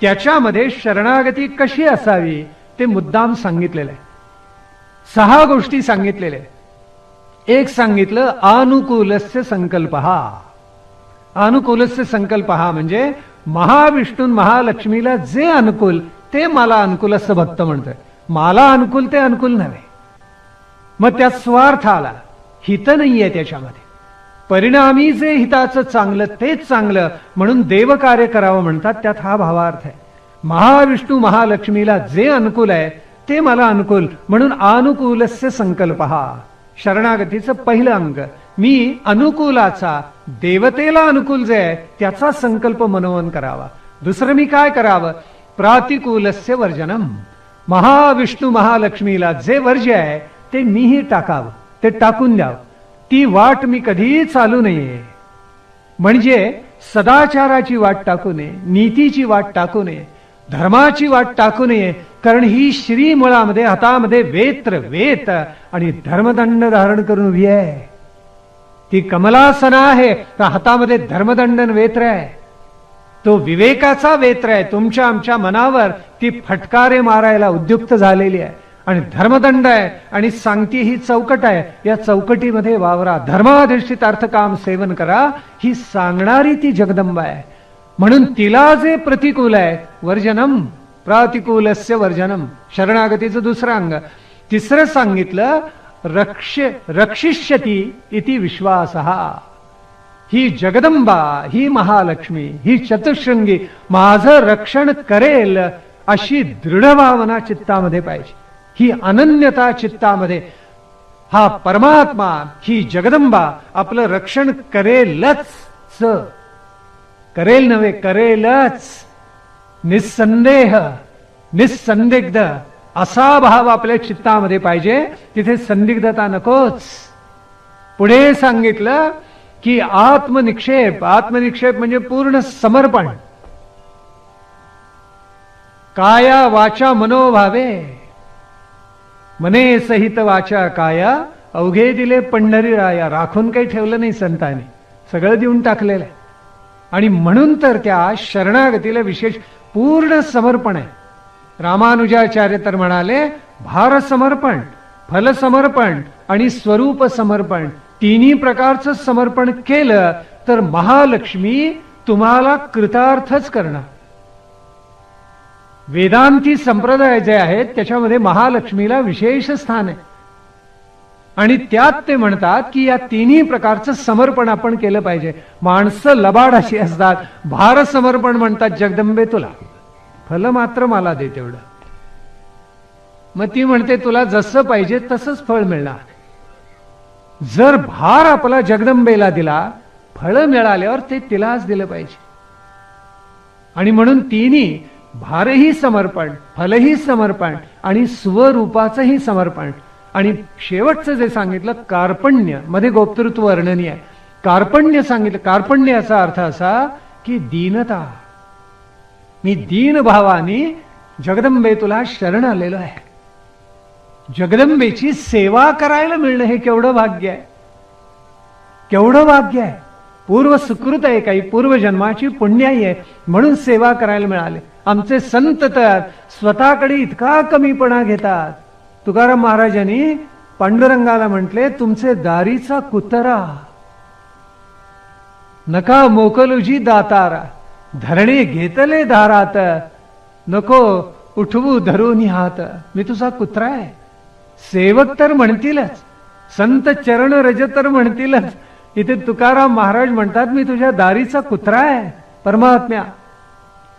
त्याच्यामध्ये शरणागती कशी असावी ते मुद्दाम सांगितलेलं आहे. 6 गोष्टी सांगितलेल्या आहेत. एक सांगितलं अनुकूलस्य संकल्पहा. अनुकूलस्य संकल्पहा म्हणजे महाविष्णू महालक्ष्मीला जे अनुकूल ते मला अनुकूल असं भक्त म्हणतोय. मला अनुकूल ते अनुकूल नव्हे. मग त्यात स्वार्थ आला, हित नाहीये त्याच्यामध्ये. परिणामी जे हिताचं चांगलं तेच चांगलं म्हणून देवकार्य करावं म्हणतात, त्यात हा भावार्थ आहे. महाविष्णू महालक्ष्मीला जे अनुकूल आहे ते मला अनुकूल म्हणून अनुकूलस्य संकल्पहा. शरणागतीचं पहिलं अंग, मी अनुकूलाचा, देवतेला अनुकूल जे आहे त्याचा संकल्प मनोवन करावा. दुसरं मी काय करावं, प्रातिकूलस्य वर्जनम. महाविष्णू महालक्ष्मीला जे वर्ज्य आहे ते मीही टाकावं, ते टाकून द्यावं. ती वाट मी कधीही चालू नये. म्हणजे सदाचाराची वाट टाकू नये, नीतीची वाट टाकू नये, धर्माची वाट टाकू नये. कारण ही श्री मुळामध्ये हातामध्ये वेत्र वेत आणि धर्मदंड धारण करून उभी आहे. ती कमलासना आहे, तर हातामध्ये धर्मदंड वेत्र आहे. तो विवेकाचा वेत्र आहे. तुमच्या आमच्या मनावर ती फटकारे मारायला उद्युक्त झालेली आहे. आणि धर्मदंड आहे आणि सांगती ही चौकट आहे. या चौकटीमध्ये वावरा, धर्माधिष्ठित अर्थकाम सेवन करा, ही सांगणारी ती जगदंबा आहे. म्हणून तिला जे प्रतिकूल आहे, वर्जनम, प्रातिकूलस्य वर्जनम, शरणागतीचं दुसरं अंग. तिसरं सांगितलं रक्षिष्यती इति विश्वासः. ही जगदंबा, ही महालक्ष्मी, ही चतुशृंगी माझं रक्षण करेल अशी दृढ भावना चित्तामध्ये पाहिजे. ही अनन्यता चित्तामध्ये, हा परमात्मा, ही जगदंबा आपलं रक्षण करेलच, करेल नव्हे करेलच. निसंदेह, निसंदिग्ध असा भाव आपल्या चित्तामध्ये पाहिजे. तिथे संदिग्धता नकोच. पुढे सांगितलं की आत्मनिक्षेप. आत्मनिक्षेप म्हणजे पूर्ण समर्पण. काया वाचा मनोभावे, मने सहित वाचा काया, अवघे दिले पंढरी राया. राखून काही ठेवलं नाही संतांनी, सगळं देऊन टाकलेलं आहे. आणि म्हणून तर त्या शरणागतीला विशेष पूर्ण समर्पण आहे. रामानुजाचार्य तर म्हणाले, भार समर्पण, फल समर्पण आणि स्वरूप समर्पण, तिन्ही प्रकारचं समर्पण केलं तर महालक्ष्मी तुम्हाला कृतार्थच करणार. वेदांती संप्रदाय जे आहेत त्याच्यामध्ये महालक्ष्मीला विशेष स्थान आहे. आणि त्यात ते म्हणतात की या तिन्ही प्रकारचं समर्पण आपण केलं पाहिजे. माणसं लबाड अशी असतात, भार समर्पण म्हणतात, जगदंबे तुला फल मात्र मला दे तेवढं. मग ती म्हणते तुला जसं पाहिजे तसंच फळ मिळणार. जर भार आपला जगदंबेला दिला, फळ मिळाल्यावर ते तिलाच दिलं पाहिजे. आणि म्हणून तिन्ही, भारही समर्पण, फलही समर्पण आणि स्वरूपाचंही समर्पण. आणि शेवटचं जे सांगितलं कार्पण्य, मध्ये गोप्तृत्व वर्णनीय आहे. कार्पण्य सांगितलं. कार्पण्य याचा अर्थ असा की दीनता. मी दीन भावानी जगदंबे तुला शरण आलेलो आहे. जगदंबेची सेवा करायला मिळणं हे केवढं भाग्य आहे, केवढं भाग्य आहे. पूर्व सुकृत आहे, काही पूर्वजन्माची पुण्याई आहे म्हणून सेवा करायला मिळाले. आमचे संत तर स्वतःकडे इतका कमीपणा घेतात. तुकाराम महाराजांनी पांडुरंगाला म्हटले, तुमचे दारीचा कुतरा नका मोकलुजी दातारा, धरणे घेतले दारात, नको उठवू धरून हात. मी तुझा कुत्रा आहे. सेवक तर म्हणतीलच, संत चरण रज तर म्हणतीलच. इथे तुकाराम महाराज म्हणतात, मी तुझ्या दारीचा कुत्रा आहे परमात्म्या.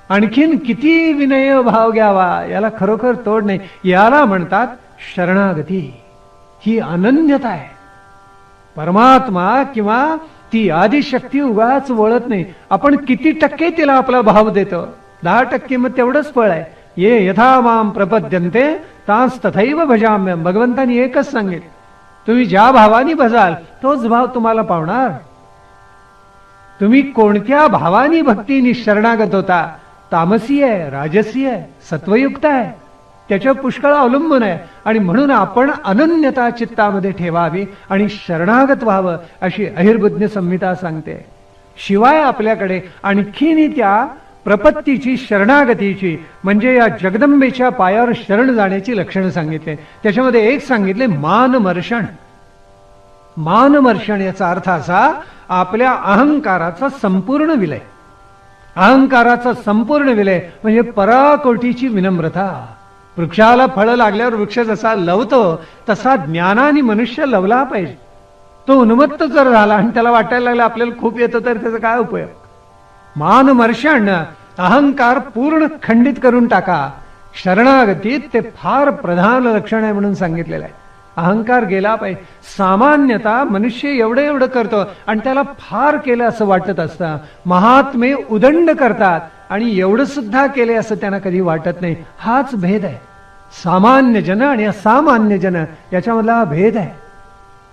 आणखीन किती विनय भाव घ्यावा, याला खरोखर तोड नाही. याला म्हणतात शरणागती. ही अनन्यता आहे. परमात्मा किंवा ती आदिशक्ती उगाच वळत नाही. आपण किती टक्के तिला आपला भाव देतो? 10%. मग तेवढंच फळ आहे. ये यथा माम प्रपद्यन्ते तांस तथैव भजाम्यहम्. भगवंतांनी एकच सांगितलं, तुम्ही ज्या भावानी भजाल तोच भाव तुम्हाला पावणार. तुम्ही कोणत्या भावानी भक्तीनी शरणागत होता, तामसी आहे, राजसी आहे, सत्वयुक्त आहे, त्याच्यावर पुष्कळ अवलंबून आहे. आणि म्हणून आपण अनन्यता चित्तामध्ये ठेवावी आणि शरणागत व्हावं अशी अहिर्बुद्ध संहिता सांगते. शिवाय आपल्याकडे आणखीन त्या प्रपत्तीची, शरणागतीची, म्हणजे या जगदंबेच्या पायावर शरण जाण्याची लक्षणं सांगितले. त्याच्यामध्ये एक सांगितले मानमर्षण. मानमर्षण याचा अर्थ असा, आपल्या अहंकाराचा संपूर्ण विलय. अहंकाराचा संपूर्ण विलय म्हणजे पराकोटीची विनम्रता. वृक्षाला फळं लागल्यावर वृक्ष जसा लवतो तसा ज्ञानाने मनुष्य लवला पाहिजे. तो उन्मत्त जर झाला आणि त्याला वाटायला लागला आपल्याला खूप येतं, तर त्याचा काय उपयोग? मानमर्षण, अहंकार पूर्ण खंडित करून टाका. शरणागतीत ते फार प्रधान लक्षण आहे म्हणून सांगितलेलं आहे. अहंकार गेला पाहिजे. सामान्यतः मनुष्य एवढं एवढं करतो आणि त्याला फार केलं असं वाटत असतं. महात्मे उदंड करतात आणि एवढं सुद्धा केले असं त्यांना कधी वाटत नाही. हाच भेद आहे. सामान्य जन आणि असामान्य जन याच्यामधला हा भेद आहे.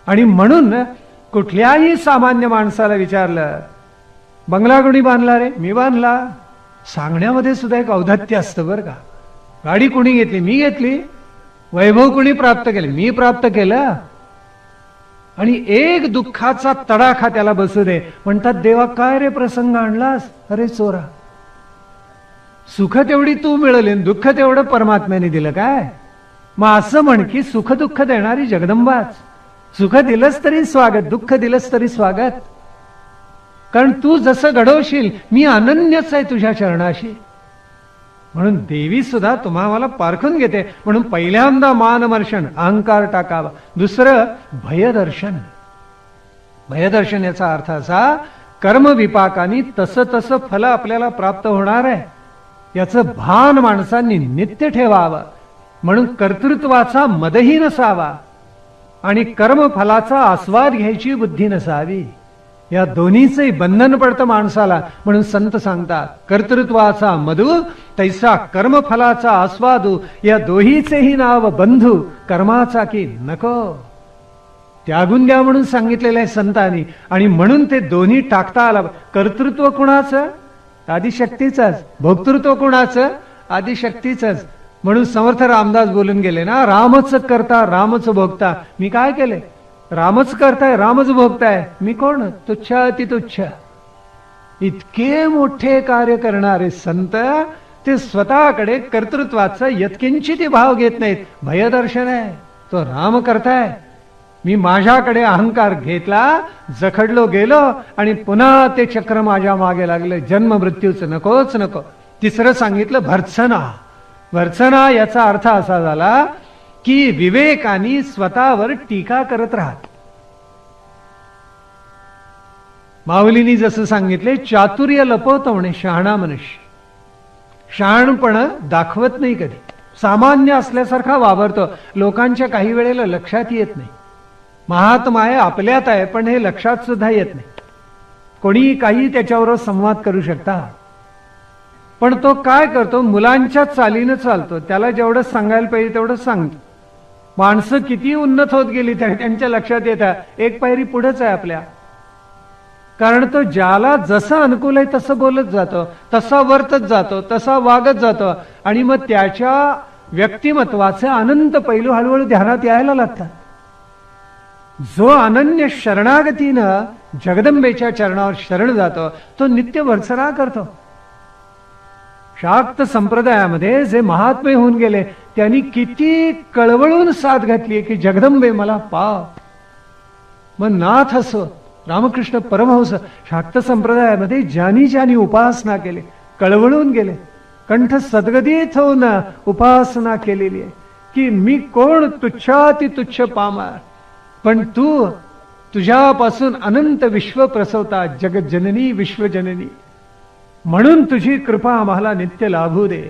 आणि म्हणून कुठल्याही सामान्य माणसाला विचारलं, बंगला कोणी बांधला रे? मी बांधला. सांगण्यामध्ये सुद्धा एक औद्धत्य असतं बरं का. गाडी कोणी घेतली? मी घेतली. वैभव कोणी प्राप्त केले? मी प्राप्त केलं. आणि एक दुःखाचा तडाखा त्याला बसू दे. म्हणतात देवा काय रे प्रसंग आणलास? अरे चोरा, सुख तेवढी तू मिळवली, दुःख तेवढं परमात्म्याने दिलं काय? मग असं म्हण की सुख दुःख देणारी जगदंबाच. सुख दिलंच तरी स्वागत, दुःख दिलंच तरी स्वागत. कारण तू जसं घडवशील, मी अनन्यच आहे तुझ्या चरणाशी. म्हणून देवी सुद्धा तुम्हा मला पारखून घेते. म्हणून पहिल्यांदा मानमर्षण, अहंकार टाकावा. दुसरं भयदर्शन. भयदर्शन याचा अर्थ असा, कर्मविपाकानी तसं तसं फल आपल्याला प्राप्त होणार आहे याचं भान माणसांनी नित्य ठेवावं. म्हणून कर्तृत्वाचा मदही नसावा आणि कर्मफलाचा आस्वाद घ्यायची बुद्धी नसावी. या दोन्हीचंही बंधन पडतं माणसाला. म्हणून संत सांगतात, कर्तृत्वाचा मधु तैसा कर्मफलाचा आस्वादू, या दोहीचेही नाव बंधू, कर्माचा की नको. त्यागून द्या म्हणून सांगितलेलं आहे संतांनी. आणि म्हणून ते दोन्ही टाकता आला. कर्तृत्व कुणाचं? आदिशक्तीचंच. भोक्तृत्व कुणाचं? आदिशक्तीचंच. म्हणून समर्थ रामदास बोलून गेले ना, रामच करता रामच भोगता. मी काय केले? रामच करताय, रामच भोगताय. मी कोण? तुच्छ अतितुच्छ. इतके मोठे कार्य करणारे संत ते स्वतःकडे कर्तृत्वाचा यत्किंचित भाव घेत नाहीत. भयदर्शन आहे. तो राम करताय. मी माझ्याकडे अहंकार घेतला, जखडलो गेलो आणि पुन्हा ते चक्र माझ्या मागे लागले. जन्म मृत्यूच नकोच नको. तिसरं सांगितलं भर्त्सना. भर्त्सना याचा अर्थ असा झाला की विवेकाने स्वतःवर टीका करत राहत. माऊलींनी जसं सांगितले, चातुर्य लपवतो म्हणे शहाणा मनुष्य. शहाणपण दाखवत नाही, कधी सामान्य असल्यासारखा वावरतो, लोकांच्या काही वेळेला लक्षात येत नाही. महात्मा आहे, आपल्यात आहे, पण हे लक्षात सुद्धा येत नाही. कोणी काही त्याच्यावर संवाद करू शकता, पण तो काय करतो, मुलांच्या चालीनं चालतो. त्याला जेवढं सांगायला पाहिजे तेवढं सांगतो. माणसं किती उन्नत होत गेली तरी त्यांच्या लक्षात येतात, एक पायरी पुढेच आहे आपल्या. कारण तो ज्याला जसं अनुकूल आहे तसं बोलत जातो, तसा वर्तत जातो, तसा वागत जातो, आणि मग त्याच्या व्यक्तिमत्वाचे अनंत पैलू हळूहळू ध्यानात यायला लागतात. जो अनन्य शरणागतीनं जगदंबेच्या चरणावर शरण जातो, तो नित्य वत्सरा करतो. शाक्त संप्रदायामध्ये जे महात्मे होऊन गेले, त्यांनी किती कळवळून साथ घातली की जगदंबे मला पाव. मग नाथ असो, रामकृष्ण परमहंस, शाक्त संप्रदायामध्ये ज्यांनी ज्यांनी उपासना केली, कळवळून गेले, कंठ सद्गदित होऊन उपासना केलेली आहे की मी कोण, तुच्छाती तुच्छ पामार, पण तू तुझ्यापासून अनंत विश्व प्रसवता, जगज्जननी विश्वजननी, म्हणून तुझी कृपा आम्हाला नित्य लाभू दे,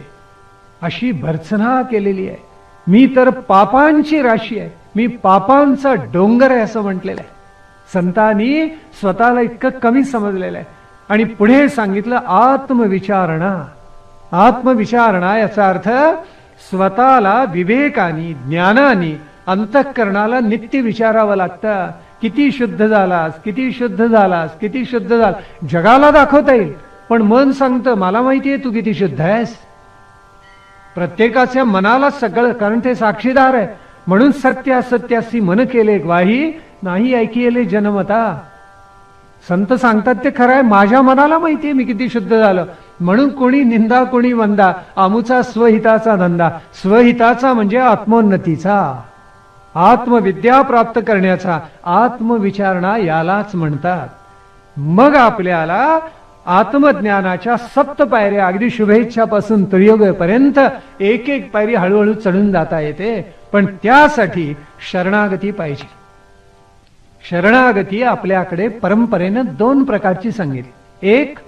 अशी भर्त्सना केलेली आहे. मी तर पापांची राशी आहे, मी पापांचा डोंगर आहे असं म्हटलेलं आहे. संतांनी स्वतःला इतकं कमी समजलेलं आहे. आणि पुढे सांगितलं आत्मविचारणा. आत्मविचारणा याचा अर्थ स्वतःला विवेकानी, ज्ञानानी, अंतःकरणाला नित्य विचारावं लागतं. किती शुद्ध झालास, किती शुद्ध झालास, किती शुद्ध झाला. जगाला दाखवता येईल, पण मन सांगतं मला माहितीये तू किती शुद्ध आहेस. प्रत्येकाच्या मनाला सगळं, कारण ते साक्षीदार आहे. म्हणून सत्य असत्यासी मन केले ग्वाही, नाही ऐकिले जनमता. संत सांगतात ते खरं आहे, माझ्या मनाला माहितीये मी किती शुद्ध झालो. म्हणून कोणी निंदा कोणी वंदा, आमुचा स्वहिताचा धंदा. स्वहिताचा म्हणजे आत्मोन्नतीचा, आत्मविद्या प्राप्त करण्याचा आत्मविचारणा यालाच म्हणतात. मग आपल्याला आत्मज्ञानाच्या 7 पायऱ्या, अगदी शुभेच्छापासून त्रियोगपर्यंत एक एक पायरी हळूहळू चढून जाता येते. पण त्यासाठी शरणागती पाहिजे. शरणागती आपल्याकडे परंपरेनं 2 प्रकारची सांगितली. एक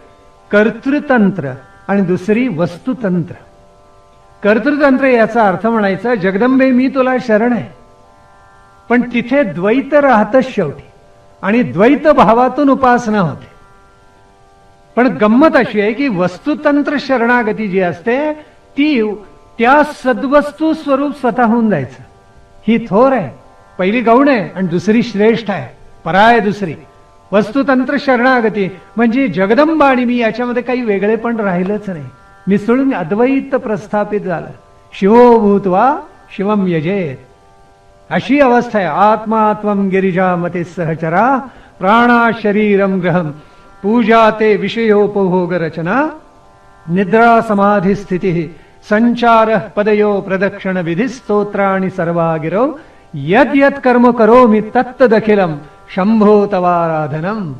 कर्तृतंत्र आणि दुसरी वस्तुतंत्र. कर्तृतंत्र याचा अर्थ म्हणायचा, जगदंबे मी तुला शरण आहे, पण तिथे द्वैत राहतच शेवटी, आणि द्वैत भावातून उपासना होते. पण गंमत अशी आहे की वस्तुतंत्र शरणागती जी असते ती त्या सद्वस्तू स्वरूप स्वतःहून जायचं. ही थोर आहे, पहिली गौण आहे आणि दुसरी श्रेष्ठ आहे, पराय दुसरी. वस्तुतंत्र शरणागती म्हणजे जगदंबा आणि मी याच्यामध्ये काही वेगळे पण राहिलंच नाही, मिसळून अद्वैत प्रस्थापित झालं. शिवो भूत्वा शिवम यजेत, अशी अवस्था आहे. आत्मात्मं गिरिजा मते सहचरा, प्राणा शरीरम ग्रहम, पूजा ते विषयोपभोग रचना, निद्रा समाधी स्थिती, संचार पदयो प्रदक्षिण विधी, स्तोत्राणि सर्वा गिरो, यद यद कर्म करो मी तत्त दखिलम, शंभो तवाराधनम.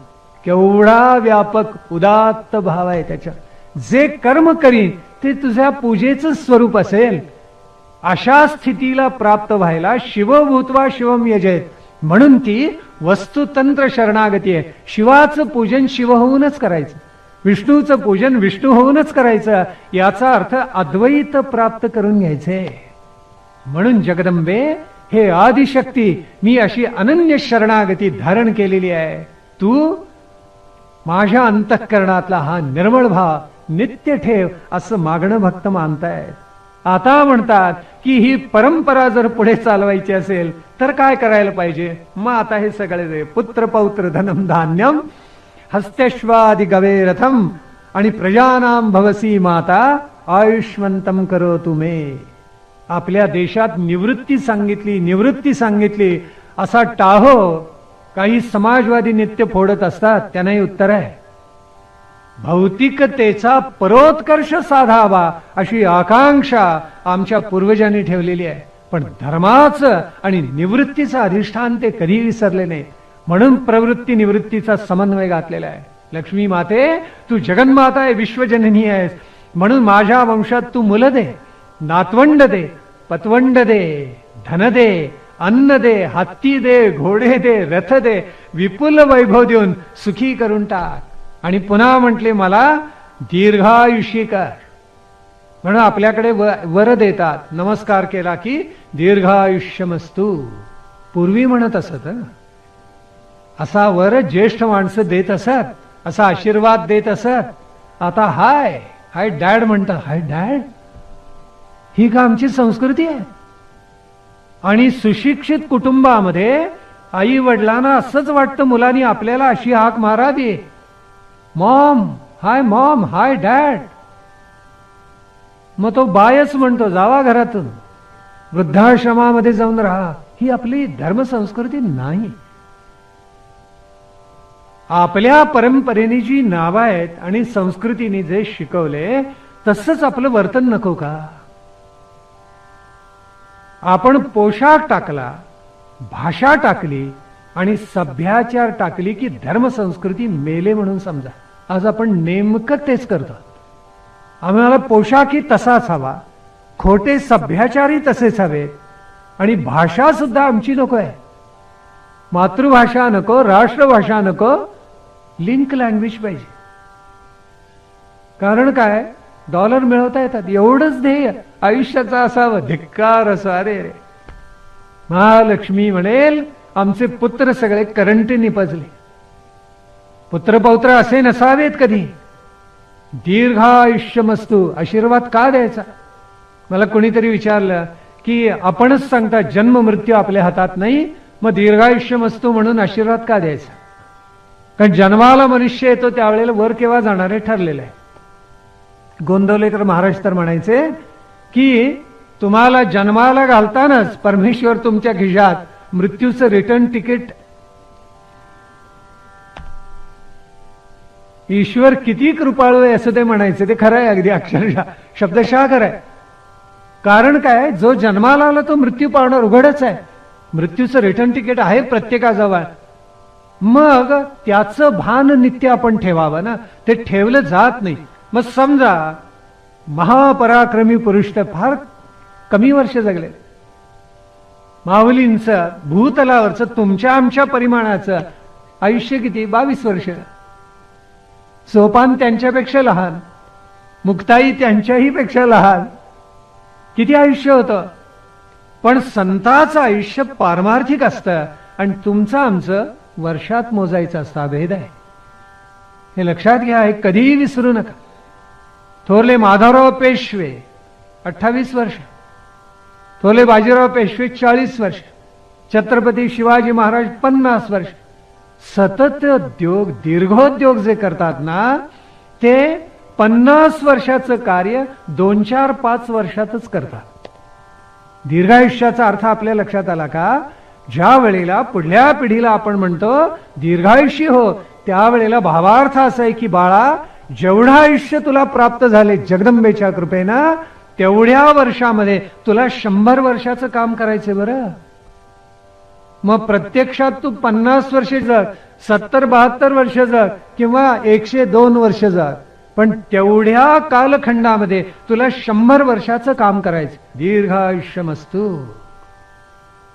केवढा व्यापक उदात्त भाव आहे त्याच्या. जे कर्म करीन ते तुझ्या पूजेचं स्वरूप असेल. अशा स्थितीला प्राप्त व्हायला शिवभूत्वा शिवम यजेत, म्हणून ती वस्तुतंत्र शरणागती आहे. शिवाचं पूजन शिव होऊनच करायचं, विष्णूचं पूजन विष्णू होऊनच करायचं. याचा अर्थ अद्वैत प्राप्त करून घ्यायचे. म्हणून जगदंबे हे आदिशक्ती, मी अशी अनन्य शरणागती धारण केलेली आहे. तू माझ्या अंतःकरणातला हा निर्मळ भाव नित्य ठेव, असं मागणं भक्त मानतायत. आता म्हणतात की ही परंपरा जर पुढे चालवायची असेल तर काय करायला पाहिजे. मग आता हे सगळे पुत्र पौत्र धनम धान्यम हस्त्यश्वादि गवे रथम आणि प्रजानाम भवसी माता आयुष्मंतम करो तुम्ही. आपल्या देशात निवृत्ती सांगितली, निवृत्ती सांगितली असा टाहो काही समाजवादी नित्य फोडत असतात. त्यांनाही उत्तर आहे, भौतिकतेचा परोत्कर्ष साधावा अशी आकांक्षा आमच्या पूर्वजांनी ठेवलेली आहे. पण धर्माचं आणि निवृत्तीचं अधिष्ठान ते कधी विसरले नाही. म्हणून प्रवृत्ती निवृत्तीचा समन्वय घातलेला आहे. लक्ष्मी माते तू जगन्माता आहे, विश्वजननी आहेस, म्हणून माझ्या वंशात तू मुलं दे, नातवंड दे, पतवंड दे, धन दे, अन्न दे, हत्ती दे, घोडे दे, रथ दे, विपुल वैभव देऊन सुखी करून टाक. आणि पुन्हा म्हटले मला दीर्घायुषी कर. म्हणून आपल्याकडे वर देतात, नमस्कार केला की दीर्घायुष्यमस्तु. पूर्वी म्हणत असत असा वर ज्येष्ठ माणसं देत असत, असा आशीर्वाद देत असत. आता हाय हाय डॅड म्हणतात. हाय डॅड, ही का आमची संस्कृती आहे? आणि सुशिक्षित कुटुंबामध्ये आई वडिलांना असंच वाटतं मुलांनी आपल्याला अशी हाक मारावी, मॉम, हाय डॅड. मग तो बायच म्हणतो जावा घरातून, वृद्धाश्रमामध्ये जाऊन राहा. ही आपली धर्मसंस्कृती नाही. आपल्या परंपरेने जी नावं आहेत आणि संस्कृतीने जे शिकवले तसंच आपलं वर्तन नको का? आपण पोशाख टाकला, भाषा टाकली आणि सभ्याचार टाकली की धर्मसंस्कृती मेले म्हणून समजा. आज आपण नेमकं तेच करतो. आम्हाला पोशाखही तसाच हवा, खोटे सभ्याचारही तसेच हवे, आणि भाषा सुद्धा आमची नको आहे. मातृभाषा नको, राष्ट्रभाषा नको, लिंक लँग्वेज पाहिजे. कारण काय, डॉलर मिळवता येतात एवढंच ध्येय आयुष्याचं असावं. धिक्कार असो. अरे रे, महालक्ष्मी म्हणेल आमचे पुत्र सगळे करंटी निपजले. पुत्रपौत्र असे नसावेत कधी. दीर्घायुष्यमस्तु आशीर्वाद का द्यायचा? मला कोणीतरी विचारलं की आपणच सांगता जन्म मृत्यू आपल्या हातात नाही, मग दीर्घायुष्यमस्तु म्हणून आशीर्वाद का द्यायचा? कारण जन्माला मनुष्य येतो त्यावेळेला वर केव्हा जाणारे ठरलेलं आहे. गोंदवलेकर महाराज तर म्हणायचे की तुम्हाला जन्माला घालतानाच परमेश्वर तुमच्या खिशात मृत्यूचं रिटर्न तिकीट. ईश्वर किती कृपाळू आहे असं ते म्हणायचे. ते खरं आहे, अगदी अक्षरशः शब्दशः खरं आहे. कारण काय, जो जन्माला आला तो मृत्यू पावणार उघडच आहे. मृत्यूचं रिटर्न तिकीट आहे प्रत्येकाजवळ. मग त्याचं भान नित्य आपण ठेवावं ना. ते ठेवलं जात नाही. मग समजा महापराक्रमी पुरुष तर फार कमी वर्ष जगले. माऊलींचं भूतलावरचं तुमच्या आमच्या परिमाणाचं आयुष्य किती? 22 वर्ष. सोपान त्यांच्यापेक्षा लहान, मुक्ताई त्यांच्याही पेक्षा लहान. किती आयुष्य होतं? पण संताचं आयुष्य पारमार्थिक असतं आणि तुमचं आमचं वर्षात मोजायचं असतं. भेद आहे, हे लक्षात घ्या. हे कधीही विसरू नका. थोरले माधवराव पेशवे 28 वर्ष, थोरले बाजीराव पेशवे 40 वर्ष, छत्रपती शिवाजी महाराज 50 वर्ष. सतत उद्योग, दीर्घोद्योग जे करतात ना, ते 50 वर्षाचं कार्य 2-4-5 वर्षातच करतात. दीर्घायुष्याचा अर्थ आपल्या लक्षात आला का? ज्या वेळेला पुढल्या पिढीला आपण म्हणतो दीर्घायुष्य हो, त्यावेळेला भावार्थ असा आहे की बाळा, जेवढं आयुष्य तुला प्राप्त झाले जगदंबेच्या कृपेनं, तेवढ्या वर्षामध्ये तुला 100 वर्षाचं काम करायचं. बरं, मग प्रत्यक्षात तू 50 वर्ष जग, 70-72 वर्ष जग, किंवा 102 वर्ष जग, पण तेवढ्या कालखंडामध्ये तुला 100 वर्षाचं काम करायचं. दीर्घायुष्यमस्तु.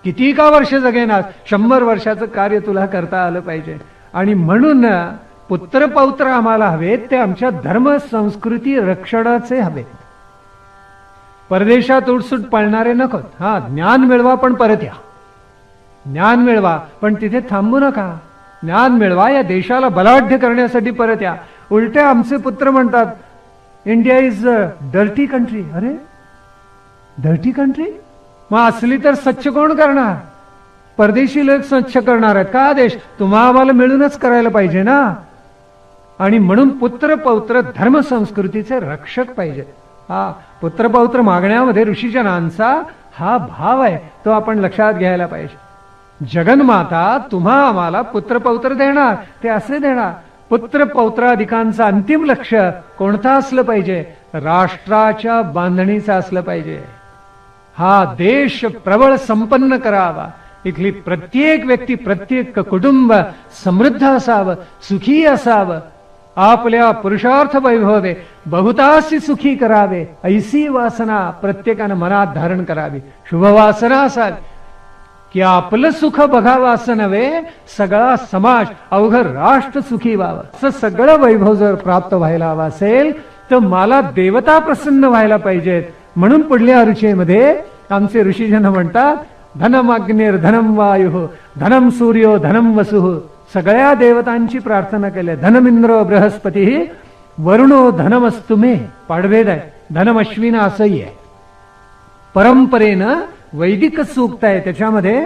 किती का वर्ष जगेनास, 100 वर्षाचं कार्य तुला करता आलं पाहिजे. आणि म्हणून पुत्र पौत्र आम्हाला हवेत, ते आमच्या धर्म संस्कृती रक्षणाचे हवेत. परदेशात उठसूट पळणारे नकोत. हा, ज्ञान मिळवा पण परत या. ज्ञान मिळवा पण तिथे थांबू नका. ज्ञान मिळवा, या देशाला बलाढ्य करण्यासाठी परत या. उलटे आमचे पुत्र म्हणतात India is a dirty country. अरे, डर्टी कंट्री? मग असली तर स्वच्छ कोण करणार? परदेशी लोक स्वच्छ करणार आहेत का देश? तुम्हा आम्हाला मिळूनच करायला पाहिजे ना. आणि म्हणून पुत्र पौत्र धर्म संस्कृतीचे रक्षक पाहिजे. हा, पुत्र पौत्र मागण्यामध्ये ऋषीजनांचा हा भाव आहे, तो आपण लक्षात घ्यायला पाहिजे. जगन्माता तुम्हा आम्हाला पुत्र पौत्र देणार, ते असे देणार. पुत्र पौत्राधिकांचं अंतिम लक्ष कोणतं असलं पाहिजे? राष्ट्राच्या बांधणीचं असलं पाहिजे. हा देश प्रबळ संपन्न करावा. इथली प्रत्येक व्यक्ती, प्रत्येक कुटुंब समृद्ध असावं, सुखी असावं. आपल्या पुरुषार्थ वैभवे बहुतासी सुखी करावे, ऐसी वासना प्रत्येकानं मनात धारण करावी. शुभवासना असावी की आपलं सुख बघावं असं नव्हे, सगळा समाज अवघं राष्ट्र सुखी व्हावं असं सगळं वैभव जर प्राप्त व्हायला हवं असेल तर मला देवता प्रसन्न व्हायला पाहिजेत. म्हणून पुढल्या ऋषेमध्ये आमचे ऋषीजन म्हणतात, धनम अग्निर धनम वायु धनम सूर्यो धनम वसु. सगळ्या देवतांची प्रार्थना केली. धनमिंद्र बृहस्पती वरुणो धनमस्तु मे. पाडभेद आहे, धनम अश्विना असंही आहे. परंपरेनं वैदिक सूक्त आहे, त्याच्यामध्ये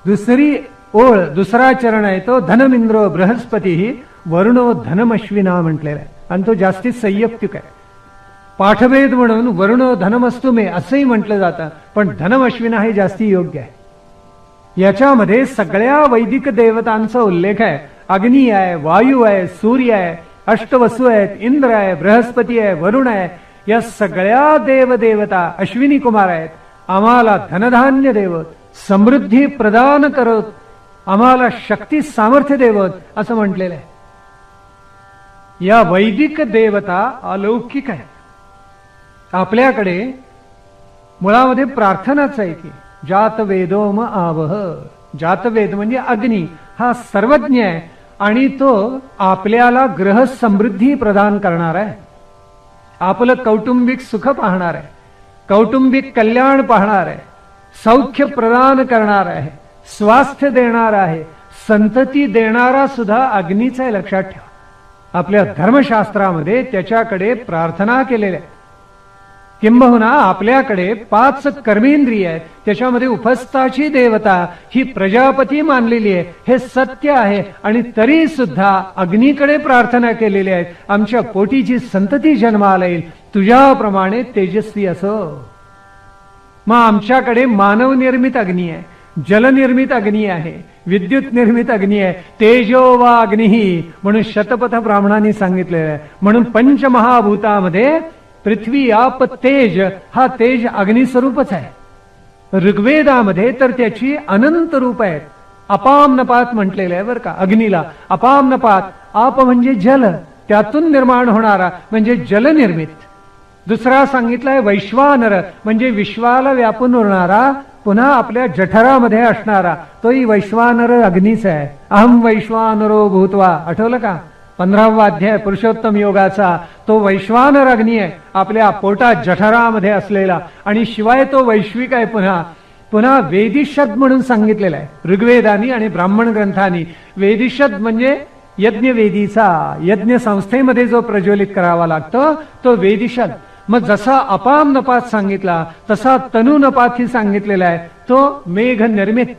दुसरी ओळ दुसरा चरण आहे तो धनमिंद्र बृहस्पती वरुणो धनमश्विना म्हटलेला आहे आणि तो जास्तीत संयुक्तिक आहे. पाठभेद म्हणून वरुणो धनमस्तु मे असंही म्हटलं जातं, पण धनमश्विना हे जास्ती योग्य आहे. याच्यामध्ये सगळ्या वैदिक देवतांचा उल्लेख आहे. अग्नी आहे, वायू आहे, सूर्य आहे, अष्टवसू आहेत, इंद्र आहे, बृहस्पती आहे, वरुण आहे. या सगळ्या देवदेवता अश्विनी कुमार आहेत. आम्हाला धनधान्य देवत, समृद्धी प्रदान करत, आम्हाला शक्ती सामर्थ्य देवत असं म्हटलेलं आहे. या वैदिक देवता अलौकिक आहे. आपल्याकडे मुळामध्ये प्रार्थनाच आहे की जात वेदोम आवह. जातवेद म्हणजे अग्नी हा सर्वज्ञ आहे आणि तो आपल्याला ग्रह समृद्धी प्रदान करणार आहे. आपलं कौटुंबिक सुख पाहणार आहे, कौटुंबिक कल्याण पाहणार आहे, सौख्य प्रदान करणार आहे, स्वास्थ्य देणार आहे, संतती देणारा सुद्धा अग्नीचा आहे, लक्षात ठेवा. आपल्या धर्मशास्त्रामध्ये त्याच्याकडे प्रार्थना केलेल्या आहे. किंबहुना आपल्याकडे 5 कर्मेंद्रिय आहेत, त्याच्यामध्ये उपस्थाची देवता ही प्रजापती मानलेली आहे. हे सत्य आहे आणि तरी सुद्धा अग्नीकडे प्रार्थना केलेली आहे, आमच्या पोटीची संतती जन्माला येईल, तुझ्याप्रमाणे तेजस्वी असो. मग आमच्याकडे मानव निर्मित अग्नी आहे, जलनिर्मित अग्नी आहे, विद्युत निर्मित अग्नी आहे. तेजो वा अग्निही म्हणून शतपथ ब्राह्मणांनी सांगितलेलं आहे. म्हणून पंचमहाभूतामध्ये पृथ्वी आप तेज हा तेज अग्निस्वरूपच आहे. ऋग्वेदामध्ये तर त्याची अनंत रूप आहेत. अपामनपात म्हटलेलं आहे बरं का अग्नीला. अपामनपात, आप म्हणजे जल, त्यातून निर्माण होणारा म्हणजे जलनिर्मित. दुसरा सांगितलाय वैश्वानर म्हणजे विश्वाला व्यापून उरणारा, पुन्हा आपल्या जठरामध्ये असणारा तोही वैश्वानर अग्नीच आहे. अहम वैश्वानरो भूत्वा, आठवलं का? 15वा अध्याय पुरुषोत्तम योगाचा तो वैश्वानर अग्नी आहे आपल्या पोटात जठरामध्ये असलेला. आणि शिवाय तो वैश्विक आहे. पुन्हा वेदिषद म्हणून सांगितलेला आहे ऋग्वेदानी आणि ब्राह्मण ग्रंथांनी. वेदिषद म्हणजे यज्ञवेदीचा, यज्ञ संस्थेमध्ये जो प्रज्वलित करावा लागतो तो वेदिषद. मग जसा अपाम नपात सांगितला तसा तनु नपात ही सांगितलेला आहे. तो मेघ निर्मित,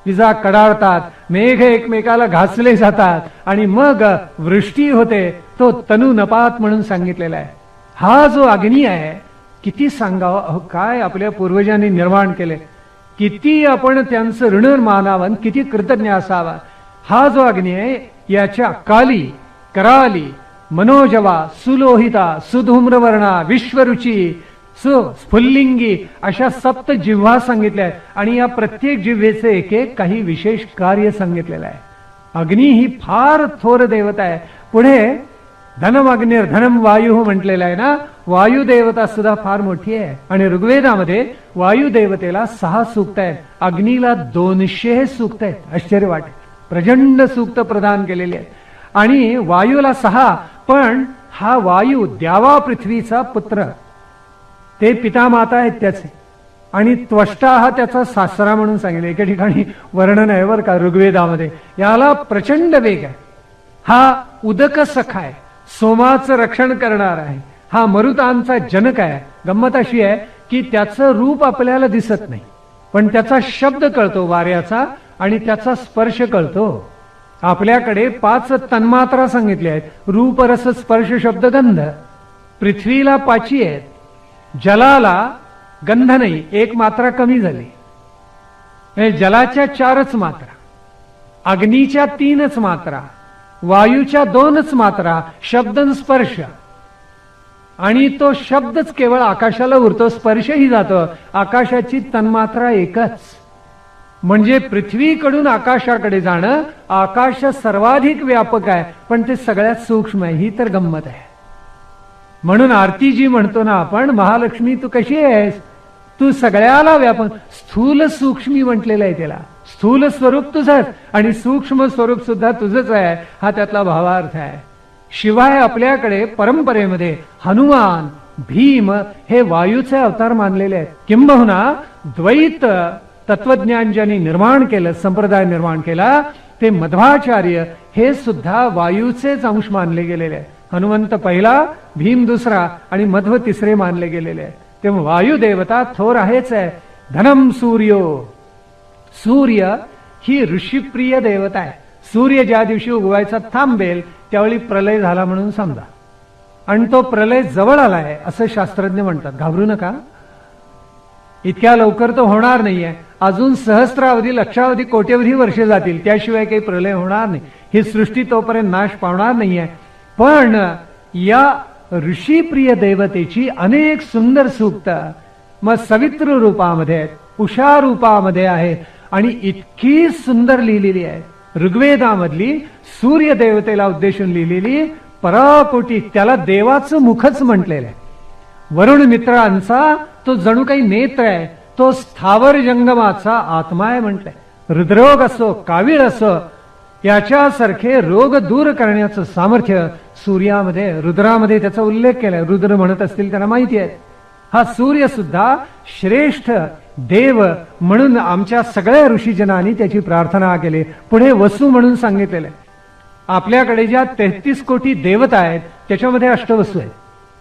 विजा कडाळतात, मेघ एकमेकाला घासले जातात आणि मग वृष्टी होते, तो तनु नपात म्हणून सांगितलेला आहे. हा जो अग्नी आहे किती सांगावं, अहो काय आपल्या पूर्वजांनी निर्माण केले, किती आपण त्यांचं ऋण मानावं, किती कृतज्ञ असावा. हा जो अग्नी आहे याच्या काली, कराली, मनोजवा, सुलोहिता, सुधूम्रवर्णा, विश्वरुची, स्फुल्लिंगी अशा 7 जिव्हा सांगितल्या आहेत. आणि या प्रत्येक जिव्हेचे एक एक काही विशेष कार्य सांगितलेलं आहे. अग्नी ही फार थोर देवता आहे. पुढे धनम अग्निर धनम वायू म्हटलेलं आहे ना. वायू देवता सुद्धा फार मोठी आहे आणि ऋग्वेदामध्ये वायू देवतेला 6 सूक्त आहेत, अग्नीला 200 सूक्त आहेत. आश्चर्य वाटेल, प्रचंड सूक्त प्रदान केलेले आहेत. आणि वायूला 6, पण हा वायू द्यावा पृथ्वीचा पुत्र, ते पितामाता आहेत त्याचे. आणि त्वष्टा हा त्याचा सासरा म्हणून सांगितलं. एके ठिकाणी वर्णन आहे बरं का ऋग्वेदामध्ये. याला प्रचंड वेग आहे. हा उदक सखा आहे, सोमाचं रक्षण करणार आहे. हा मरुतांचा जनक आहे. गंमत अशी आहे की त्याचं रूप आपल्याला दिसत नाही, पण त्याचा शब्द कळतो वाऱ्याचा आणि त्याचा स्पर्श कळतो. आपल्याकडे 5 तन्मात्रा सांगितल्या आहेत, रूप, रस, स्पर्श, शब्द, गंध. पृथ्वीला 5 आहेत, जलाला गंध नाही, 1 मात्रा कमी झाली. जलाच्या 4च मात्रा, अग्नीच्या 3च मात्रा, वायूच्या 2च मात्रा, शब्द स्पर्श. आणि तो शब्दच केवळ आकाशाला उरतो, स्पर्शही जातो. आकाशाची तन्मात्रा एकच. म्हणजे पृथ्वीकडून आकाशाकडे जाणं. आकाश सर्वाधिक व्यापक आहे, पण ते सगळ्यात सूक्ष्म आहे. ही तर गंमत आहे. म्हणून आरती जी म्हणतो ना आपण, महालक्ष्मी तू कशी आहेस, तू सगळ्याला व्यापक. स्थूल सूक्ष्मी म्हटलेलं आहे त्याला. स्थूल स्वरूप तुझंच आणि सूक्ष्म स्वरूप सुद्धा तुझंच आहे, हा त्यातला भावार्थ आहे. शिवाय आपल्याकडे परंपरेमध्ये हनुमान, भीम हे वायूचे अवतार मानलेले आहेत. किंबहुना द्वैत तत्वज्ञान ज्यांनी निर्माण केलं, संप्रदाय निर्माण केला, ते मध्वाचार्य हे सुद्धा वायूचेच अंश मानले गेलेले आहेत. हनुमंत पहिला, भीम दुसरा आणि मध्व तिसरे मानले गेलेले आहेत. तेव्हा वायू देवता थोर आहेच आहे. धनम सूर्यो, सूर्य ही ऋषीप्रिय देवता आहे. सूर्य ज्या दिवशी उगवायचा थांबेल त्यावेळी प्रलय झाला म्हणून समजा, आणि तो प्रलय जवळ आलाय असं शास्त्रज्ञ म्हणतात. घाबरू नका, इतक्या लवकर तो होणार नाहीये. अजून सहस्रावधी, लक्षावधी, कोट्यवधी वर्ष जातील, त्याशिवाय काही प्रलय होणार नाही. ही सृष्टी तोपर्यंत नाश पावणार नाहीये. पण या ऋषीप्रिय देवतेची अनेक सुंदर सूक्त मग सवित्र रूपामध्ये आहेत, उषा रूपामध्ये आहेत आणि इतकी सुंदर लिहिलेली आहे. ऋग्वेदामधली सूर्य देवतेला उद्देशून लिहिलेली पराकोटी, त्याला देवाचं मुखच म्हटलेलं आहे. वरुण मित्रांचा तो जणू काही नेत्र आहे, तो स्थावर जंगमाचा आत्मा आहे म्हटलंय. हृदरोग असो, कावीळ असो, याच्यासारखे रोग दूर करण्याचं सामर्थ्य सूर्यामध्ये, रुद्रामध्ये त्याचा उल्लेख केलाय. रुद्र म्हणत असतील त्यांना माहिती आहे. हा सूर्य सुद्धा श्रेष्ठ देव म्हणून आमच्या सगळ्या ऋषीजनांनी त्याची प्रार्थना केली. पुढे वसू म्हणून सांगितलेलं आहे. आपल्याकडे ज्या 33 कोटी देवता आहेत त्याच्यामध्ये अष्टवसू आहेत.